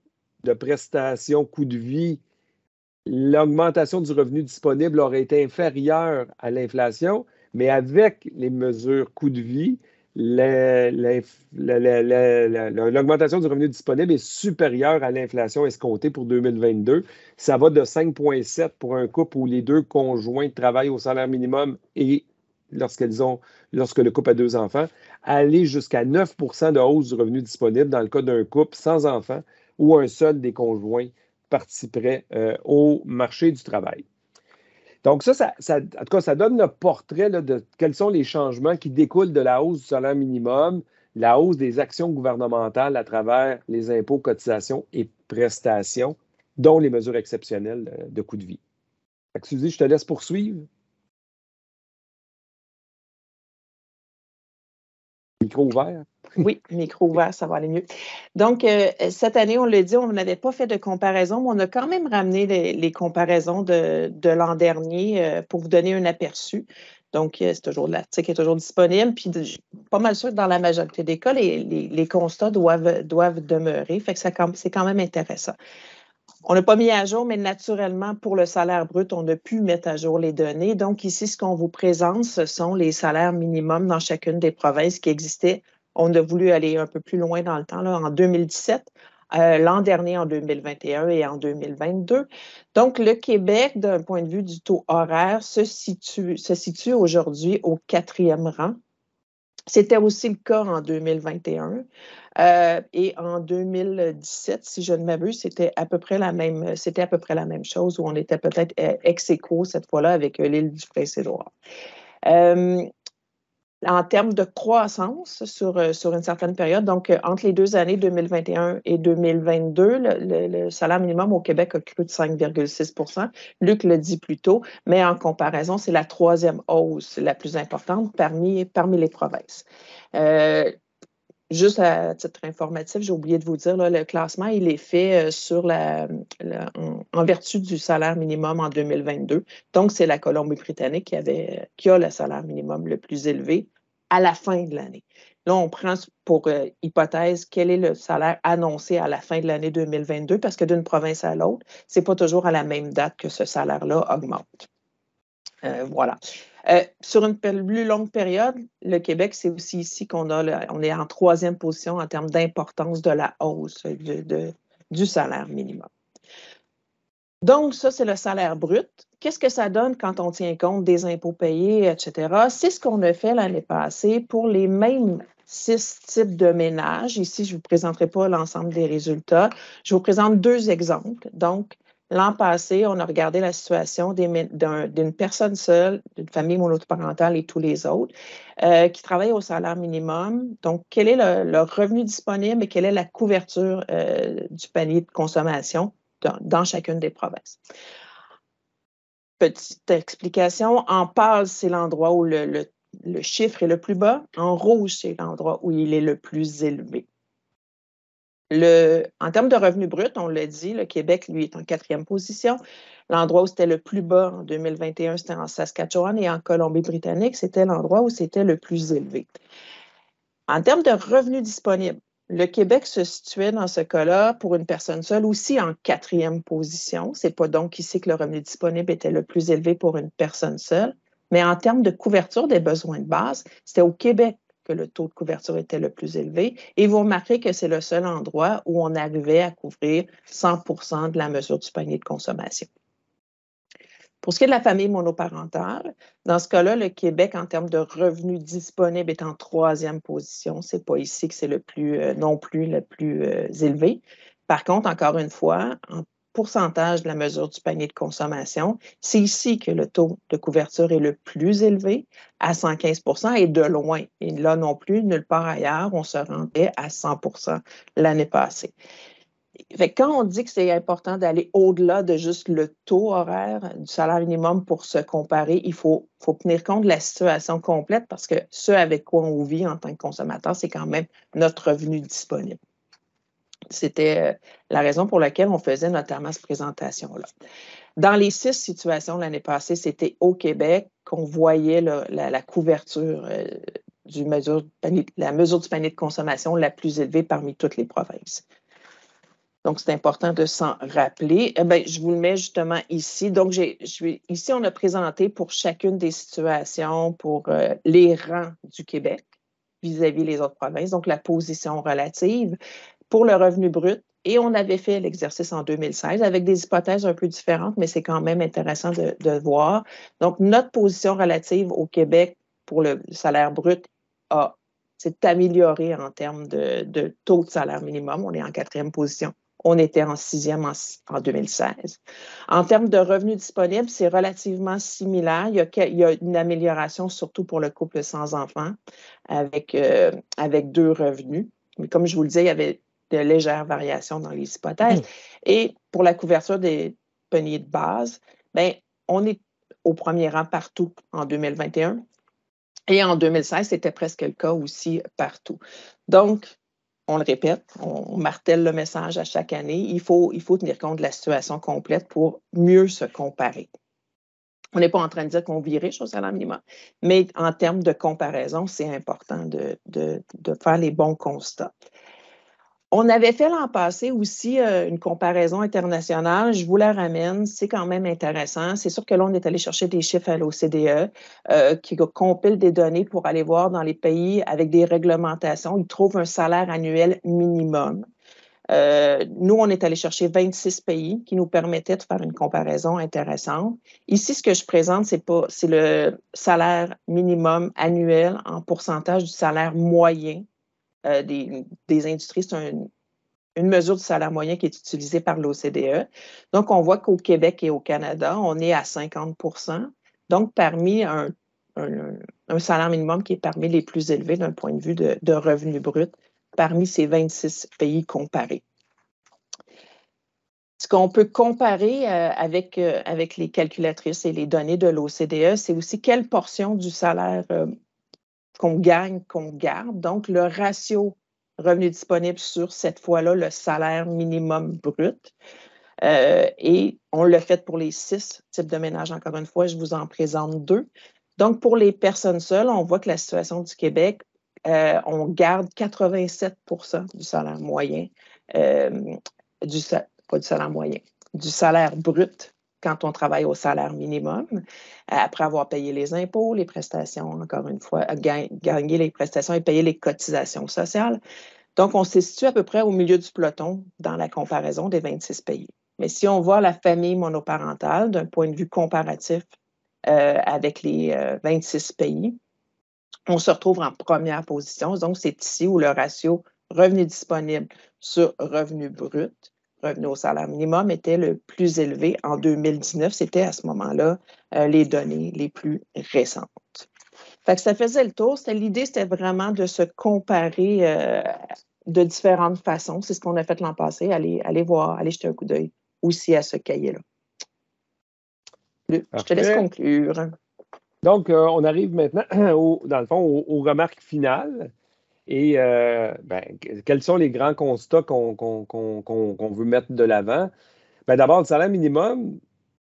Speaker 1: de prestations coût de vie, l'augmentation du revenu disponible aurait été inférieure à l'inflation, mais avec les mesures coût de vie, l'augmentation du revenu disponible est supérieure à l'inflation escomptée pour 2022. Ça va de 5,7 pour un couple où les deux conjoints travaillent au salaire minimum et lorsque le couple a 2 enfants, à aller jusqu'à 9 de hausse du revenu disponible dans le cas d'un couple sans enfants où un seul des conjoints participerait au marché du travail. Donc, en tout cas, ça donne le portrait là, de quels sont les changements qui découlent de la hausse du salaire minimum, la hausse des actions gouvernementales à travers les impôts, cotisations et prestations, dont les mesures exceptionnelles de coût de vie. Fait que, Suzy, je te laisse poursuivre. Micro ouvert.
Speaker 2: Oui, micro ouvert, ça va aller mieux. Donc, cette année, on l'a dit, on n'avait pas fait de comparaison, mais on a quand même ramené les comparaisons de l'an dernier pour vous donner un aperçu. Donc, l'article est toujours disponible. Puis, je suis pas mal sûr que dans la majorité des cas, les constats doivent demeurer. Fait que c'est quand même intéressant. On n'a pas mis à jour, mais naturellement, pour le salaire brut, on a pu mettre à jour les données. Donc, ici, ce qu'on vous présente, ce sont les salaires minimums dans chacune des provinces qui existaient. On a voulu aller un peu plus loin dans le temps, là, en 2017, l'an dernier en 2021 et en 2022. Donc, le Québec, d'un point de vue du taux horaire, se situe aujourd'hui au 4e rang. C'était aussi le cas en 2021. Et en 2017, si je ne m'abuse, c'était à peu près la même chose, où on était peut-être ex aequo cette fois-là avec l'île du Prince-Édouard. En termes de croissance sur une certaine période, donc entre les 2 années 2021 et 2022, le salaire minimum au Québec a cru de 5,6 %. Luc l'a dit plus tôt, mais en comparaison, c'est la 3e hausse la plus importante parmi les provinces. Juste à titre informatif, j'ai oublié de vous dire, là, le classement, il est fait en vertu du salaire minimum en 2022. Donc, c'est la Colombie-Britannique qui a le salaire minimum le plus élevé à la fin de l'année. Là, on prend pour hypothèse quel est le salaire annoncé à la fin de l'année 2022, parce que d'une province à l'autre, ce n'est pas toujours à la même date que ce salaire-là augmente. Voilà. Sur une plus longue période, le Québec, c'est aussi ici on est en 3e position en termes d'importance de la hausse du salaire minimum. Donc, ça, c'est le salaire brut. Qu'est-ce que ça donne quand on tient compte des impôts payés, etc.? C'est ce qu'on a fait l'année passée pour les mêmes 6 types de ménages. Ici, je ne vous présenterai pas l'ensemble des résultats. Je vous présente 2 exemples. Donc, l'an passé, on a regardé la situation d'une personne seule, d'une famille monoparentale et tous les autres, qui travaillent au salaire minimum. Donc, quel est leur revenu disponible et quelle est la couverture du panier de consommation dans chacune des provinces? Petite explication, en pâle, c'est l'endroit où le chiffre est le plus bas. En rouge, c'est l'endroit où il est le plus élevé. En termes de revenu brut, on l'a dit, le Québec, lui, est en 4e position. L'endroit où c'était le plus bas en 2021, c'était en Saskatchewan, et en Colombie-Britannique, c'était l'endroit où c'était le plus élevé. En termes de revenus disponibles, le Québec se situait dans ce cas-là pour une personne seule aussi en 4e position. Ce n'est pas donc ici que le revenu disponible était le plus élevé pour une personne seule, mais en termes de couverture des besoins de base, c'était au Québec que le taux de couverture était le plus élevé. Et vous remarquerez que c'est le seul endroit où on arrivait à couvrir 100 % de la mesure du panier de consommation. Pour ce qui est de la famille monoparentale, dans ce cas-là, le Québec, en termes de revenus disponibles, est en 3e position. Ce n'est pas ici que c'est non plus le plus élevé. Par contre, encore une fois, en pourcentage de la mesure du panier de consommation, c'est ici que le taux de couverture est le plus élevé, à 115 % et de loin. Et là non plus, nulle part ailleurs, on se rendait à 100 % l'année passée. Fait que quand on dit que c'est important d'aller au-delà de juste le taux horaire du salaire minimum pour se comparer, il faut tenir compte de la situation complète parce que ce avec quoi on vit en tant que consommateur, c'est quand même notre revenu disponible. C'était la raison pour laquelle on faisait notamment cette présentation-là. Dans les 6 situations l'année passée, c'était au Québec qu'on voyait la couverture la mesure du panier de consommation la plus élevée parmi toutes les provinces. Donc, c'est important de s'en rappeler. Je vous le mets justement ici. Donc, ici, on a présenté pour chacune des situations pour les rangs du Québec vis-à-vis les autres provinces, donc la position relative pour le revenu brut. Et on avait fait l'exercice en 2016 avec des hypothèses un peu différentes, mais c'est quand même intéressant de voir. Donc, notre position relative au Québec pour le salaire brut s'est améliorée en termes de taux de salaire minimum. On est en 4e position. On était en 6e en 2016. En termes de revenus disponibles, c'est relativement similaire. Il y a une amélioration, surtout pour le couple sans enfants, avec 2 revenus. Mais comme je vous le disais, il y avait de légères variations dans les hypothèses. Et pour la couverture des paniers de base, on est au premier rang partout en 2021. Et en 2016, c'était presque le cas aussi partout. Donc, on le répète, on martèle le message à chaque année. Il faut tenir compte de la situation complète pour mieux se comparer. On n'est pas en train de dire qu'on vit riche au salaire minimum, mais en termes de comparaison, c'est important de faire les bons constats. On avait fait l'an passé aussi une comparaison internationale. Je vous la ramène. C'est quand même intéressant. C'est sûr que là, on est allé chercher des chiffres à l'OCDE qui compilent des données pour aller voir dans les pays avec des réglementations. Ils trouvent un salaire annuel minimum. Nous, on est allé chercher 26 pays qui nous permettaient de faire une comparaison intéressante. Ici, ce que je présente, c'est le salaire minimum annuel en pourcentage du salaire moyen des industries. C'est une mesure du salaire moyen qui est utilisée par l'OCDE. Donc, on voit qu'au Québec et au Canada, on est à 50 %. Donc, parmi un salaire minimum qui est parmi les plus élevés d'un point de vue de revenu brut, parmi ces 26 pays comparés. Ce qu'on peut comparer avec les calculatrices et les données de l'OCDE, c'est aussi quelle portion du salaire qu'on gagne, qu'on garde. Donc, le ratio revenu disponible sur, cette fois-là, le salaire minimum brut. Et on l'a fait pour les 6 types de ménages. Encore une fois, je vous en présente 2. Donc, pour les personnes seules, on voit que la situation du Québec, on garde 87 % du salaire moyen, pas du salaire moyen, du salaire brut quand on travaille au salaire minimum, après avoir payé les impôts, les prestations, encore une fois, gagner les prestations et payer les cotisations sociales. Donc, on se situe à peu près au milieu du peloton dans la comparaison des 26 pays. Mais si on voit la famille monoparentale d'un point de vue comparatif avec les 26 pays, on se retrouve en première position. Donc, c'est ici où le ratio revenu disponible sur revenu brut, revenu au salaire minimum, était le plus élevé en 2019. C'était à ce moment-là les données les plus récentes. Fait que ça faisait le tour. L'idée, c'était vraiment de se comparer de différentes façons. C'est ce qu'on a fait l'an passé. Allez voir, allez jeter un coup d'œil aussi à ce cahier-là. Je te laisse conclure.
Speaker 1: Donc, on arrive maintenant, dans le fond, aux remarques finales. Et quels sont les grands constats qu'on veut mettre de l'avant? D'abord, le salaire minimum,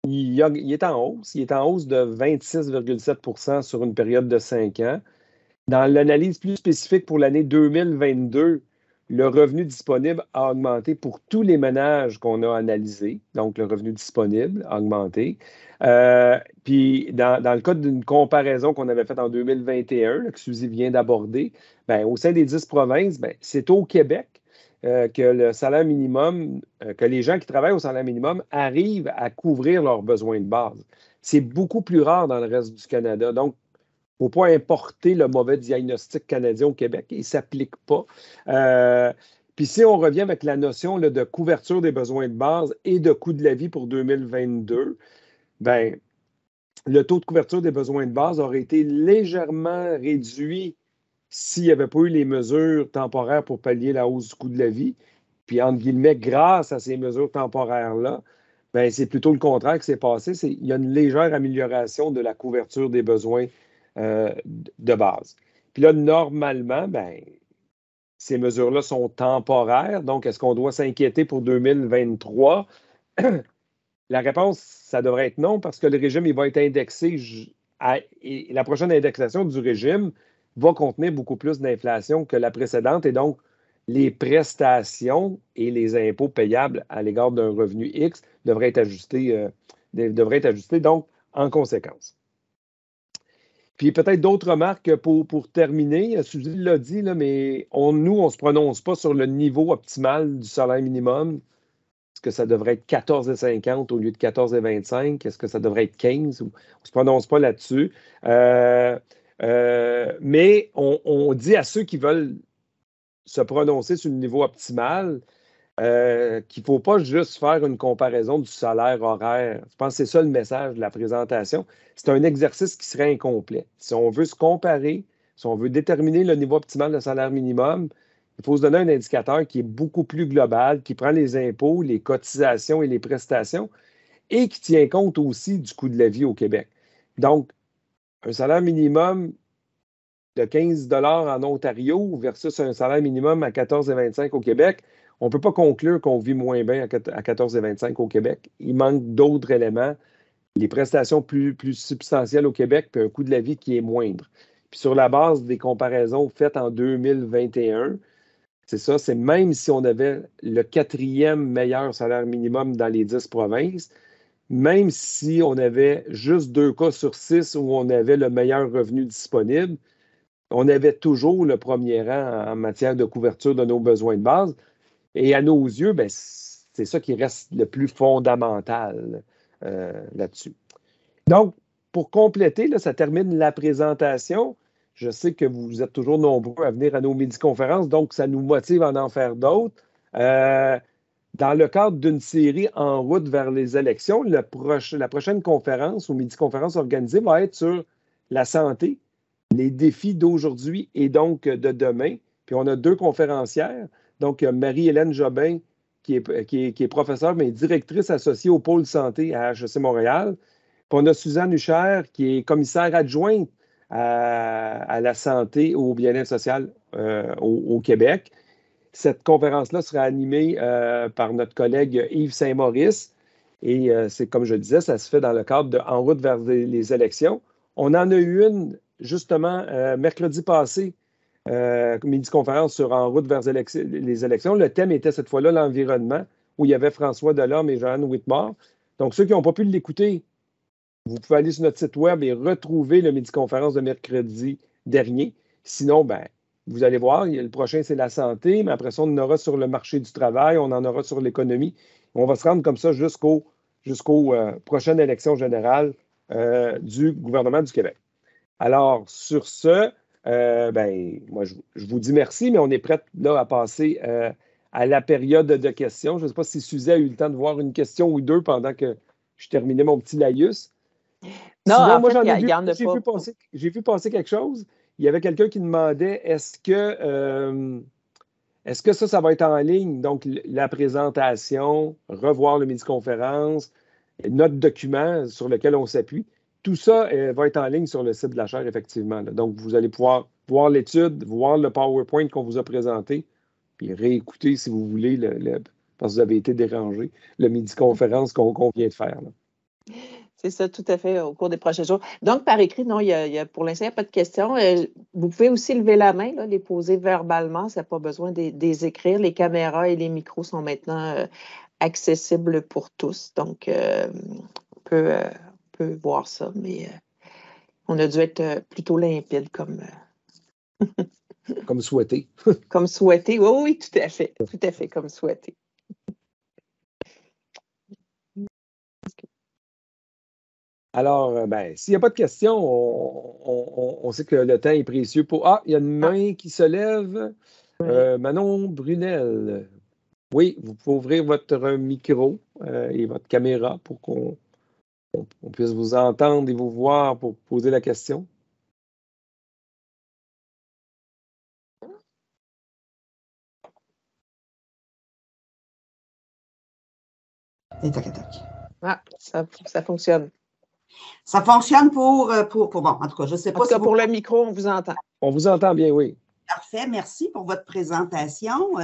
Speaker 1: il est en hausse. Il est en hausse de 26,7 % sur une période de 5 ans. Dans l'analyse plus spécifique pour l'année 2022, le revenu disponible a augmenté pour tous les ménages qu'on a analysés. Donc, le revenu disponible a augmenté. Puis, dans le cas d'une comparaison qu'on avait faite en 2021, là, que Suzy vient d'aborder, au sein des 10 provinces, c'est au Québec que le salaire minimum, que les gens qui travaillent au salaire minimum arrivent à couvrir leurs besoins de base. C'est beaucoup plus rare dans le reste du Canada. Donc, il ne faut pas importer le mauvais diagnostic canadien au Québec. Il ne s'applique pas. Puis si on revient avec la notion là, de couverture des besoins de base et de coût de la vie pour 2022, le taux de couverture des besoins de base aurait été légèrement réduit s'il n'y avait pas eu les mesures temporaires pour pallier la hausse du coût de la vie. Puis, entre guillemets, grâce à ces mesures temporaires-là, c'est plutôt le contraire qui s'est passé. Il y a une légère amélioration de la couverture des besoins de base. Puis là, normalement, ces mesures-là sont temporaires. Donc, est-ce qu'on doit s'inquiéter pour 2023? La réponse, ça devrait être non parce que le régime il va être indexé et la prochaine indexation du régime va contenir beaucoup plus d'inflation que la précédente et donc les prestations et les impôts payables à l'égard d'un revenu X devraient être ajustés, donc en conséquence. Puis peut-être d'autres remarques pour terminer. Suzy l'a dit, là, mais nous, on ne se prononce pas sur le niveau optimal du salaire minimum. Est-ce que ça devrait être 14,50 au lieu de 14,25? Est-ce que ça devrait être 15? On ne se prononce pas là-dessus. Mais on dit à ceux qui veulent se prononcer sur le niveau optimal qu'il ne faut pas juste faire une comparaison du salaire horaire. Je pense que c'est ça le message de la présentation. C'est un exercice qui serait incomplet. Si on veut se comparer, si on veut déterminer le niveau optimal de salaire minimum, il faut se donner un indicateur qui est beaucoup plus global, qui prend les impôts, les cotisations et les prestations et qui tient compte aussi du coût de la vie au Québec. Donc, un salaire minimum de 15 $ en Ontario versus un salaire minimum à 14,25 au Québec, on ne peut pas conclure qu'on vit moins bien à 14,25 au Québec. Il manque d'autres éléments, les prestations plus substantielles au Québec, puis un coût de la vie qui est moindre. Puis sur la base des comparaisons faites en 2021, c'est ça, c'est même si on avait le 4e meilleur salaire minimum dans les 10 provinces, même si on avait juste 2 cas sur 6 où on avait le meilleur revenu disponible, on avait toujours le premier rang en matière de couverture de nos besoins de base. Et à nos yeux, ben, c'est ça qui reste le plus fondamental là-dessus. Donc, pour compléter, là, ça termine la présentation. Je sais que vous êtes toujours nombreux à venir à nos midi-conférences, donc ça nous motive à en faire d'autres. Dans le cadre d'une série en route vers les élections, la prochaine conférence ou midi-conférence organisée va être sur la santé, les défis d'aujourd'hui et donc de demain. Puis on a 2 conférencières. Donc, Marie-Hélène Jobin, qui est professeure, mais directrice associée au pôle santé à HEC Montréal. Puis on a Suzanne Huchère, qui est commissaire adjointe à la santé, au bien-être social au Québec. Cette conférence-là sera animée par notre collègue Yves Saint-Maurice. Et c'est comme je disais, ça se fait dans le cadre de En route vers les élections. On en a eu une, justement, mercredi passé, midi-conférence sur En route vers les élections. Le thème était cette fois-là l'environnement, où il y avait François Delorme et Joanne Whitmore. Donc, ceux qui n'ont pas pu l'écouter, vous pouvez aller sur notre site web et retrouver le midi-conférence de mercredi dernier. Sinon, ben, vous allez voir, le prochain, c'est la santé, mais après ça, on en aura sur le marché du travail, on en aura sur l'économie. On va se rendre comme ça jusqu'aux prochaines élections générales du gouvernement du Québec. Alors, sur ce, moi, je vous dis merci, mais on est prêt là à passer à la période de questions. Je ne sais pas si Suzy a eu le temps de voir une question ou deux pendant que je terminais mon petit laïus.
Speaker 2: Non,
Speaker 1: sinon,
Speaker 2: en
Speaker 1: moi,
Speaker 2: fait,
Speaker 1: j'en ai
Speaker 2: il y en a
Speaker 1: j'ai
Speaker 2: pas.
Speaker 1: vu passer quelque chose. Il y avait quelqu'un qui demandait est-ce que ça va être en ligne? Donc, la présentation, revoir le midi-conférence, notre document sur lequel on s'appuie. Tout ça va être en ligne sur le site de la chaire, effectivement. Là. Donc, vous allez pouvoir voir l'étude, voir le PowerPoint qu'on vous a présenté, puis réécouter, si vous voulez, parce que vous avez été dérangé, le midi-conférence qu'on vient de faire. Là.
Speaker 2: C'est ça, tout à fait, au cours des prochains jours. Donc, par écrit, non, pour l'instant, il n'y a pas de questions. Vous pouvez aussi lever la main, là, les poser verbalement, ça n'a pas besoin de les écrire. Les caméras et les micros sont maintenant accessibles pour tous. Donc, on peut voir ça, mais on a dû être plutôt limpide comme...
Speaker 1: Comme souhaité.
Speaker 2: Comme souhaité, oui, tout à fait, comme souhaité.
Speaker 1: Alors, s'il n'y a pas de questions, on sait que le temps est précieux pour... Ah, il y a une main qui se lève. Manon Brunel. Oui, vous pouvez ouvrir votre micro et votre caméra pour qu'on puisse vous entendre et vous voir pour poser la question.
Speaker 2: Ah, ça fonctionne.
Speaker 3: Ça fonctionne pour bon, en tout cas, je ne sais pas.
Speaker 2: En tout cas, pour le micro, on vous entend.
Speaker 1: On vous entend bien, oui.
Speaker 3: Parfait, merci pour votre présentation.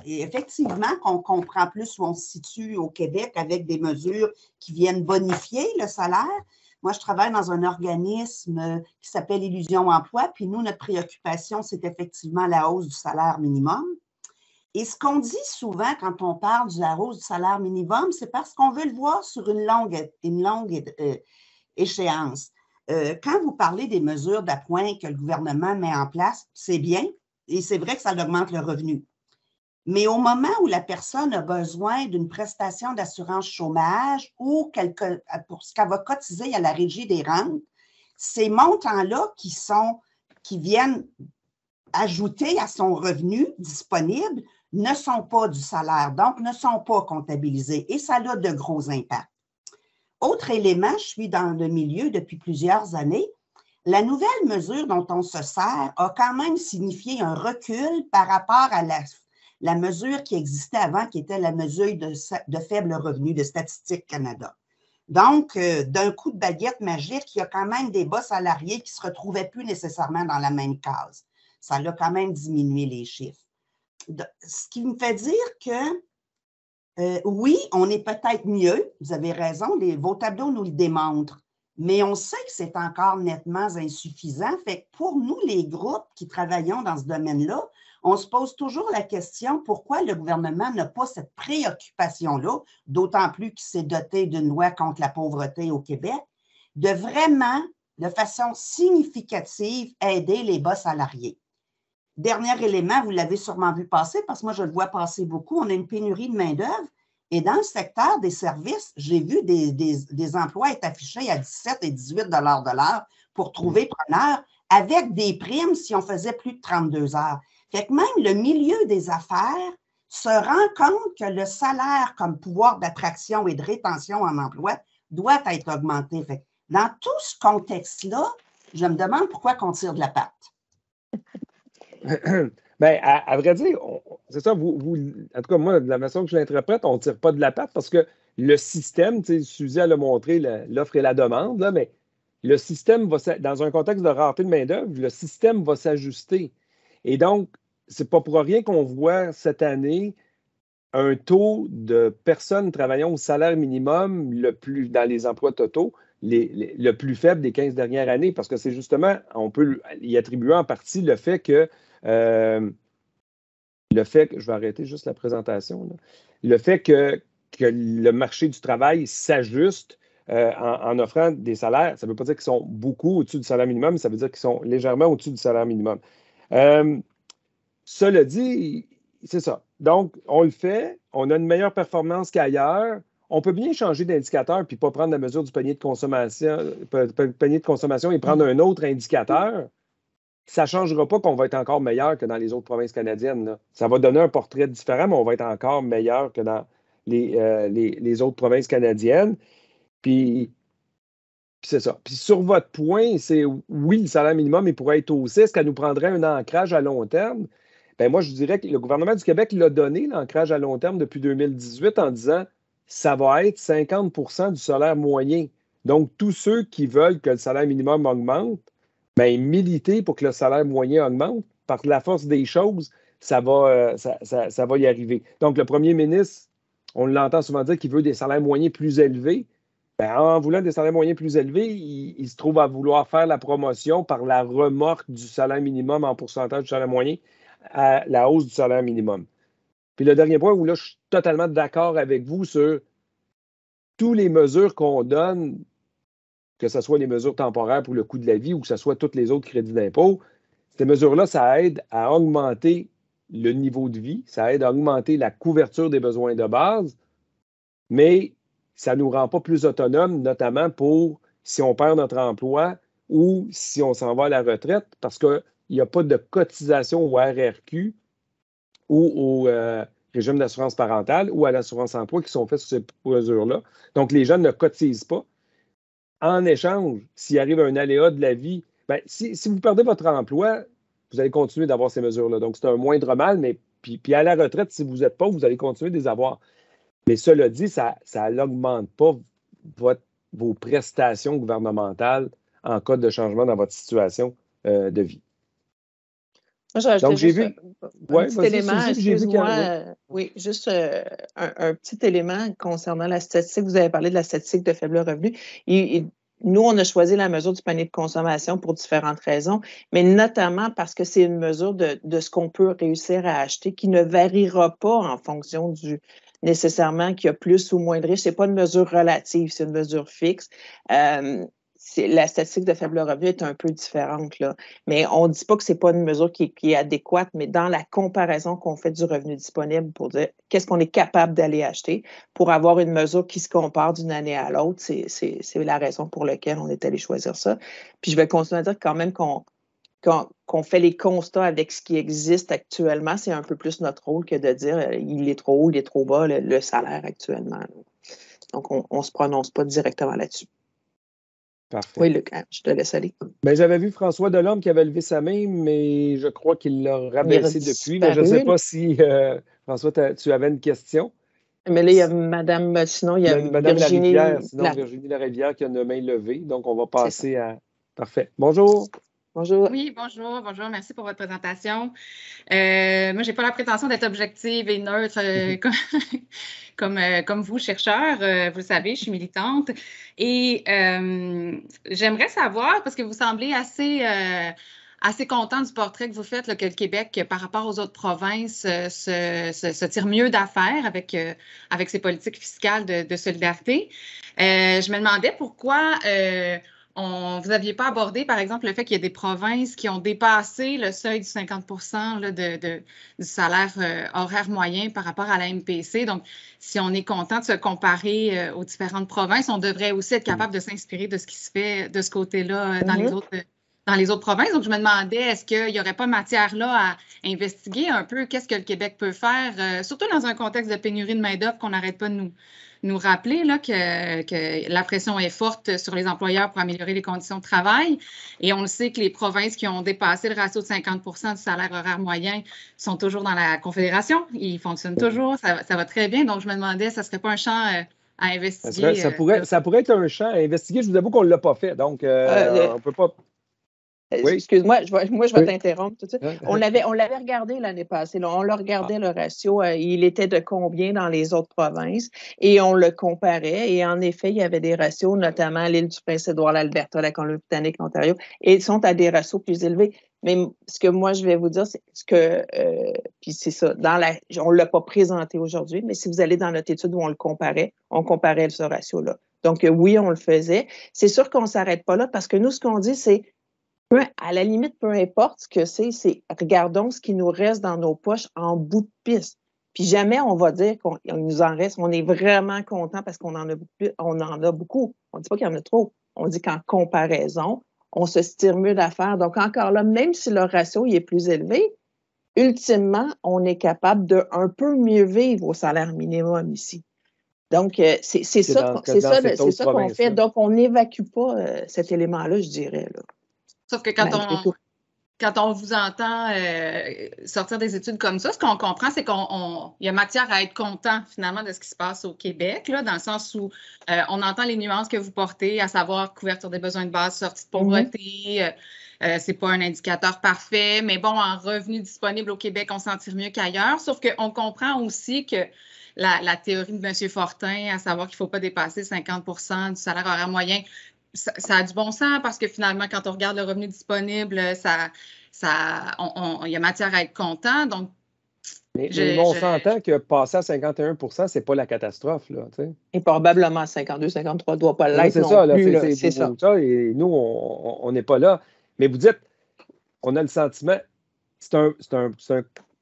Speaker 3: Et effectivement, qu'on comprend plus où on se situe au Québec avec des mesures qui viennent bonifier le salaire. Moi, je travaille dans un organisme qui s'appelle Illusion Emploi, puis nous, notre préoccupation, c'est effectivement la hausse du salaire minimum. Et ce qu'on dit souvent quand on parle de la hausse du salaire minimum, c'est parce qu'on veut le voir sur une longue échéance. Quand vous parlez des mesures d'appoint que le gouvernement met en place, c'est bien, et c'est vrai que ça augmente le revenu. Mais au moment où la personne a besoin d'une prestation d'assurance chômage ou pour ce qu'elle va cotiser à la Régie des rentes, ces montants-là qui viennent ajouter à son revenu disponible ne sont pas du salaire, donc ne sont pas comptabilisés, et ça a de gros impacts. Autre élément, je suis dans le milieu depuis plusieurs années. La nouvelle mesure dont on se sert a quand même signifié un recul par rapport à la mesure qui existait avant, qui était la mesure de faible revenu de Statistique Canada. Donc, d'un coup de baguette magique, il y a quand même des bas salariés qui ne se retrouvaient plus nécessairement dans la même case. Ça a quand même diminué les chiffres. Ce qui me fait dire que oui, on est peut-être mieux, vous avez raison, vos tableaux nous le démontrent, mais on sait que c'est encore nettement insuffisant. Fait que pour nous, les groupes qui travaillons dans ce domaine-là, on se pose toujours la question pourquoi le gouvernement n'a pas cette préoccupation-là, d'autant plus qu'il s'est doté d'une loi contre la pauvreté au Québec, de vraiment, de façon significative, aider les bas salariés. Dernier élément, vous l'avez sûrement vu passer, parce que moi, je le vois passer beaucoup, on a une pénurie de main-d'œuvre. Et dans le secteur des services, j'ai vu des emplois être affichés à 17 et 18 de l'heure pour trouver preneur, avec des primes si on faisait plus de 32 heures. Fait que même le milieu des affaires se rend compte que le salaire comme pouvoir d'attraction et de rétention en emploi doit être augmenté. Fait que dans tout ce contexte-là, je me demande pourquoi on tire de la patte.
Speaker 1: Bien, à vrai dire, c'est ça, en tout cas, moi, de la façon que je l'interprète, on ne tire pas de la patte parce que le système, tu sais, Suzy elle a montré l'offre et la demande, là, mais le système dans un contexte de rareté de main-d'œuvre, le système va s'ajuster. Et donc, c'est pas pour rien qu'on voit cette année un taux de personnes travaillant au salaire minimum dans les emplois totaux, le plus faible des 15 dernières années, parce que c'est justement, on peut y attribuer en partie le fait que je vais arrêter juste la présentation, là. Le fait que le marché du travail s'ajuste en offrant des salaires, ça ne veut pas dire qu'ils sont beaucoup au-dessus du salaire minimum, ça veut dire qu'ils sont légèrement au-dessus du salaire minimum. Cela dit, c'est ça. Donc, on le fait, on a une meilleure performance qu'ailleurs. On peut bien changer d'indicateur puis pas prendre la mesure du panier de consommation et prendre un autre indicateur. Ça ne changera pas qu'on va être encore meilleur que dans les autres provinces canadiennes, là. Ça va donner un portrait différent, mais on va être encore meilleur que dans les autres provinces canadiennes. Puis c'est ça. Puis sur votre point, c'est oui, le salaire minimum, il pourrait être haussé. Est-ce qu'elle nous prendrait un ancrage à long terme? Bien, moi, je dirais que le gouvernement du Québec l'a donné, l'ancrage à long terme, depuis 2018, en disant ça va être 50 du salaire moyen. Donc, tous ceux qui veulent que le salaire minimum augmente, bien, militer pour que le salaire moyen augmente, par la force des choses, ça va y arriver. Donc, le premier ministre, on l'entend souvent dire qu'il veut des salaires moyens plus élevés. Bien, en voulant des salaires moyens plus élevés, il se trouve à vouloir faire la promotion par la remorque du salaire minimum en pourcentage du salaire moyen à la hausse du salaire minimum. Puis le dernier point où là, je suis totalement d'accord avec vous sur toutes les mesures qu'on donne, que ce soit les mesures temporaires pour le coût de la vie ou que ce soit tous les autres crédits d'impôt, ces mesures-là, ça aide à augmenter le niveau de vie, ça aide à augmenter la couverture des besoins de base, mais ça ne nous rend pas plus autonomes, notamment pour si on perd notre emploi ou si on s'en va à la retraite, parce qu'il n'y a pas de cotisation au RRQ ou au régime d'assurance parentale ou à l'assurance emploi qui sont faits sur ces mesures-là. Donc, les jeunes ne cotisent pas. En échange, s'il arrive un aléa de la vie, bien, si vous perdez votre emploi, vous allez continuer d'avoir ces mesures-là. Donc, c'est un moindre mal, mais puis à la retraite, si vous n'êtes pas, vous allez continuer de les avoir. Mais cela dit, ça n'augmente pas vos prestations gouvernementales en cas de changement dans votre situation de vie.
Speaker 2: Moi, je rajoutais
Speaker 1: Donc, j'ai
Speaker 2: juste
Speaker 1: vu.
Speaker 2: un
Speaker 1: Ouais,
Speaker 2: petit
Speaker 1: vas-y,
Speaker 2: élément,
Speaker 1: Suzy, puis j'ai vu qu'il y a.
Speaker 2: excuse-moi. Oui, juste un petit élément concernant la statistique. Vous avez parlé de la statistique de faible revenu. Nous, on a choisi la mesure du panier de consommation pour différentes raisons, mais notamment parce que c'est une mesure de ce qu'on peut réussir à acheter qui ne variera pas en fonction du nécessairement qu'il y a plus ou moins de riches. Ce n'est pas une mesure relative, c'est une mesure fixe. La statistique de faible revenu est un peu différente, là. Mais on ne dit pas que ce n'est pas une mesure qui est adéquate, mais dans la comparaison qu'on fait du revenu disponible pour dire qu'est-ce qu'on est capable d'aller acheter pour avoir une mesure qui se compare d'une année à l'autre, c'est la raison pour laquelle on est allé choisir ça. Puis je vais continuer à dire quand même qu'on fait les constats avec ce qui existe actuellement, c'est un peu plus notre rôle que de dire il est trop haut, il est trop bas, le salaire actuellement. Donc, on ne se prononce pas directement là-dessus.
Speaker 1: Parfait.
Speaker 2: Oui, Luc, je te laisse aller.
Speaker 1: Ben, j'avais vu François Delhomme qui avait levé sa main, mais je crois qu'il l'a rabaissé depuis. Mais je ne sais pas si, François, tu avais une question.
Speaker 2: Mais là, il y a Madame, sinon, il y a
Speaker 1: Madame
Speaker 2: Virginie.
Speaker 1: Virginie Larivière qui a une main levée. Donc, on va passer à. Parfait. Bonjour.
Speaker 2: Bonjour.
Speaker 4: Oui, bonjour. Merci pour votre présentation. Moi, je n'ai pas la prétention d'être objective et neutre comme vous, chercheurs. Vous le savez, je suis militante. Et j'aimerais savoir, parce que vous semblez assez content du portrait que vous faites, là, que le Québec, par rapport aux autres provinces, se tire mieux d'affaire avec ses politiques fiscales de solidarité. Je me demandais pourquoi vous n'aviez pas abordé, par exemple, le fait qu'il y a des provinces qui ont dépassé le seuil du 50 là, du salaire horaire moyen par rapport à la MPC. Donc, si on est content de se comparer aux différentes provinces, on devrait aussi être capable de s'inspirer de ce qui se fait de ce côté-là dans les autres provinces. Donc, je me demandais, est-ce qu'il n'y aurait pas matière là à investiguer un peu qu'est-ce que le Québec peut faire, surtout dans un contexte de pénurie de main-d'œuvre qu'on n'arrête pas de nous rappeler là, que la pression est forte sur les employeurs pour améliorer les conditions de travail. Et on le sait que les provinces qui ont dépassé le ratio de 50 du salaire horaire moyen sont toujours dans la Confédération. Ils fonctionnent toujours, ça va très bien. Donc, je me demandais, ça ne serait pas un champ à investiguer?
Speaker 1: Ça pourrait être un champ à investiguer. Je vous avoue qu'on ne l'a pas fait. Donc, on ne peut pas.
Speaker 2: Oui. Excuse-moi, je vais t'interrompre tout de suite. On l'avait regardé l'année passée. Là. On le regardait, le ratio. Il était de combien dans les autres provinces et on le comparait. Et en effet, il y avait des ratios, notamment à l'île du Prince-Édouard, l'Alberta, la Colombie-Britannique, l'Ontario, et ils sont à des ratios plus élevés. Mais ce que moi, je vais vous dire, c'est que, puis c'est ça, on ne l'a pas présenté aujourd'hui, mais si vous allez dans notre étude où on comparait ce ratio-là. Donc, oui, on le faisait. C'est sûr qu'on ne s'arrête pas là parce que nous, ce qu'on dit, c'est à la limite, peu importe ce que c'est regardons ce qui nous reste dans nos poches en bout de piste. Puis jamais on va dire qu'il nous en reste. On est vraiment content parce qu'on en a beaucoup. On ne dit pas qu'il y en a trop. On dit qu'en comparaison, on se tire mieux d'affaires. Donc, encore là, même si le ratio il est plus élevé, ultimement, on est capable de un peu mieux vivre au salaire minimum ici. Donc, c'est ça qu'on fait. Donc, on n'évacue pas cet élément-là, je dirais, là.
Speaker 4: Sauf que quand on vous entend sortir des études comme ça, ce qu'on comprend, c'est qu'il y a matière à être content finalement de ce qui se passe au Québec, là, dans le sens où on entend les nuances que vous portez, à savoir couverture des besoins de base, sortie de pauvreté. C'est pas un indicateur parfait, mais bon, en revenu disponible au Québec, on s'en tire mieux qu'ailleurs. Sauf qu'on comprend aussi que la théorie de M. Fortin, à savoir qu'il ne faut pas dépasser 50 du salaire horaire moyen, ça a du bon sens parce que finalement, quand on regarde le revenu disponible, il y a matière à être content. Donc,
Speaker 1: mais on s'entend que passer à 51 ce n'est pas la catastrophe. Là,
Speaker 2: et probablement 52, 53 ne doit pas l'être
Speaker 1: c'est ça. Et nous, on n'est pas là. Mais vous dites, on a le sentiment, c'est un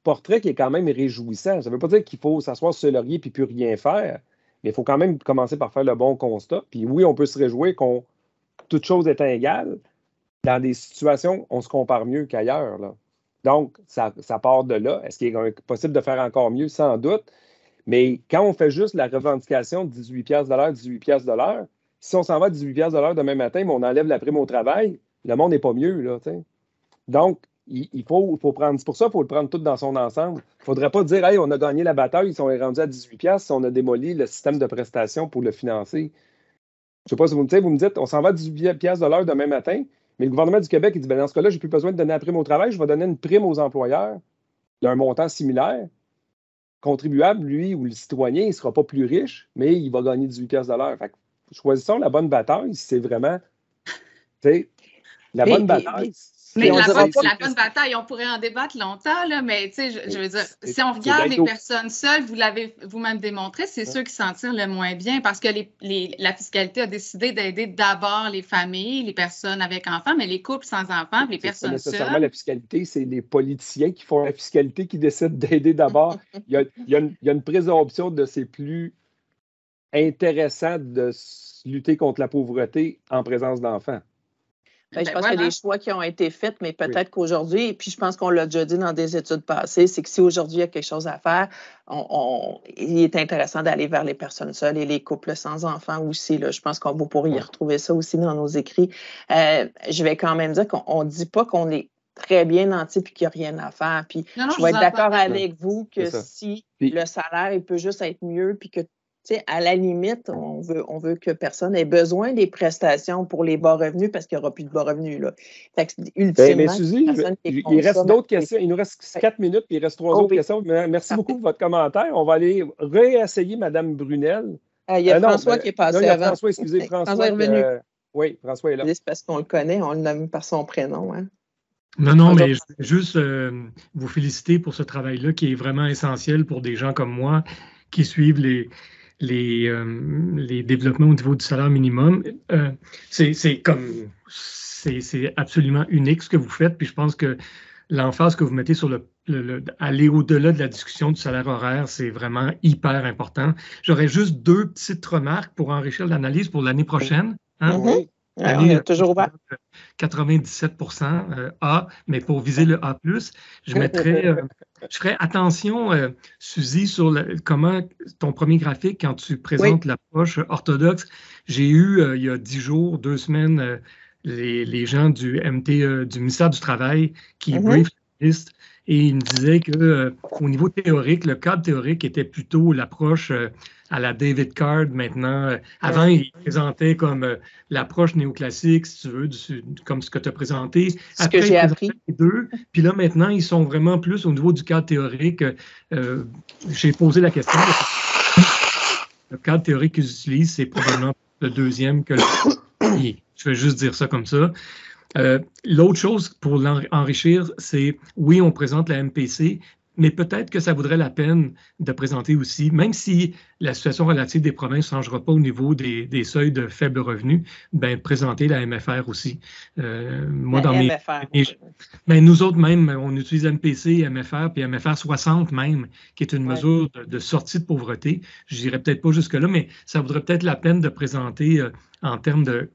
Speaker 1: portrait qui est quand même réjouissant. Ça ne veut pas dire qu'il faut s'asseoir sur le laurier et plus rien faire, mais il faut quand même commencer par faire le bon constat. Puis oui, on peut se réjouir qu'on toute chose étant égale, dans des situations, on se compare mieux qu'ailleurs. Là. Donc, ça part de là. Est-ce qu'il est possible de faire encore mieux? Sans doute. Mais quand on fait juste la revendication de 18 $, si on s'en va à 18 $ demain matin, mais on enlève la prime au travail, le monde n'est pas mieux. Là, donc, il faut prendre, c'est pour ça qu'il faut le prendre tout dans son ensemble. Il ne faudrait pas dire, hey, on a gagné la bataille, ils sont rendus à 18 $ si on a démoli le système de prestation pour le financer. Je ne sais pas si vous me dites, on s'en va à 18 $ demain matin, Mais le gouvernement du Québec, il dit, dans ce cas-là, je n'ai plus besoin de donner la prime au travail, je vais donner une prime aux employeurs d'un montant similaire. Contribuable, lui, ou le citoyen, il ne sera pas plus riche, mais il va gagner 18 piastres de l'heure. Fait que choisissons la bonne bataille, c'est vraiment, la bonne bataille.
Speaker 4: Mais la bonne bataille, on pourrait en débattre longtemps, là, mais je veux dire, si on regarde les personnes seules, vous l'avez vous-même démontré, c'est ceux qui s'en tirent le moins bien parce que la fiscalité a décidé d'aider d'abord les familles, les personnes avec enfants, mais les couples sans enfants, les personnes seules.
Speaker 1: Nécessairement la fiscalité, c'est les politiciens qui font la fiscalité qui décident d'aider d'abord. Il y a une présomption de c'est plus intéressant de lutter contre la pauvreté en présence d'enfants.
Speaker 2: Je pense qu'il y a des choix qui ont été faits, mais peut-être qu'aujourd'hui, et puis je pense qu'on l'a déjà dit dans des études passées, c'est que si aujourd'hui il y a quelque chose à faire, il est intéressant d'aller vers les personnes seules et les couples sans enfants aussi. Là. Je pense qu'on va pouvoir y retrouver ça aussi dans nos écrits. Je vais quand même dire qu'on ne dit pas qu'on est très bien nanti et qu'il n'y a rien à faire. Puis je vais être d'accord avec vous que si le salaire, il peut juste être mieux, puis que à la limite, on veut que personne ait besoin des prestations pour les bas revenus parce qu'il n'y aura plus de bas revenus. Là. Fait que, ultimement,
Speaker 1: mais Suzy, il reste d'autres questions. Il nous reste 4 minutes et il reste 3 autres questions. Merci beaucoup pour votre commentaire. On va aller réessayer Mme Brunel.
Speaker 2: Il y a François qui est passé avant.
Speaker 1: François, excusez, François
Speaker 2: est revenu.
Speaker 1: Oui, François est là.
Speaker 2: C'est parce qu'on le connaît, on le nomme par son prénom. Hein?
Speaker 5: Non, mais je veux juste vous féliciter pour ce travail-là qui est vraiment essentiel pour des gens comme moi qui suivent les développements au niveau du salaire minimum. C'est absolument unique ce que vous faites, puis je pense que l'emphase que vous mettez sur aller au-delà de la discussion du salaire horaire, c'est vraiment hyper important. J'aurais juste 2 petites remarques pour enrichir l'analyse pour l'année prochaine. Hein?
Speaker 2: Mm-hmm. On est toujours ouvert.
Speaker 5: 97% A, mais pour viser le A+, je ferais attention, Suzy, sur comment ton premier graphique, quand tu présentes l'approche orthodoxe. J'ai eu, il y a 10 jours, 2 semaines, les gens du du ministère du Travail qui briefent la liste et ils me disaient qu'au niveau théorique, le cadre théorique était plutôt l'approche à la David Card maintenant. Avant, il présentait comme l'approche néoclassique, si tu veux, comme ce que tu as présenté.
Speaker 2: Ce que j'ai appris.
Speaker 5: Les deux. Puis là, maintenant, ils sont vraiment plus au niveau du cadre théorique. J'ai posé la question. Le cadre théorique qu'ils utilisent, c'est probablement le deuxième que je vais juste dire ça comme ça. L'autre chose pour l'enrichir, c'est oui, on présente la MPC, mais peut-être que ça vaudrait la peine de présenter aussi, même si la situation relative des provinces ne changera pas au niveau des seuils de faible revenu, ben, présenter la MFR aussi. Moi, dans
Speaker 2: MFR.
Speaker 5: Nous autres même, on utilise MPC, MFR, puis MFR 60 même, qui est une mesure de sortie de pauvreté. Je dirais peut-être pas jusque-là, mais ça vaudrait peut-être la peine de présenter en termes de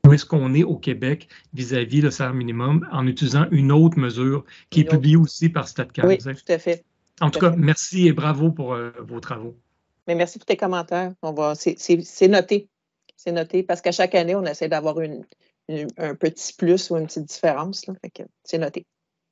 Speaker 5: où est-ce qu'on est au Québec vis-à-vis le salaire minimum en utilisant une autre mesure qui est publiée aussi par StatCan.
Speaker 2: Oui, tout à fait.
Speaker 5: En tout cas, merci et bravo pour vos travaux.
Speaker 2: Mais merci pour tes commentaires. C'est noté. C'est noté parce qu'à chaque année, on essaie d'avoir un petit plus ou une petite différence. Là. Fait que c'est noté.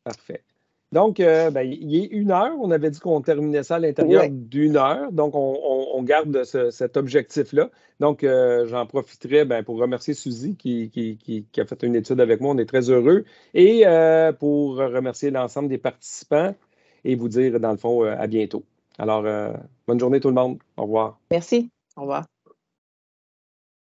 Speaker 1: Parfait. Donc, il est 1 heure. On avait dit qu'on terminait ça à l'intérieur d'1 heure. Donc, on garde cet objectif-là. Donc, j'en profiterai pour remercier Suzy qui a fait une étude avec moi. On est très heureux. Et pour remercier l'ensemble des participants et vous dire, dans le fond, à bientôt. Alors, bonne journée tout le monde. Au revoir.
Speaker 2: Merci. Au revoir.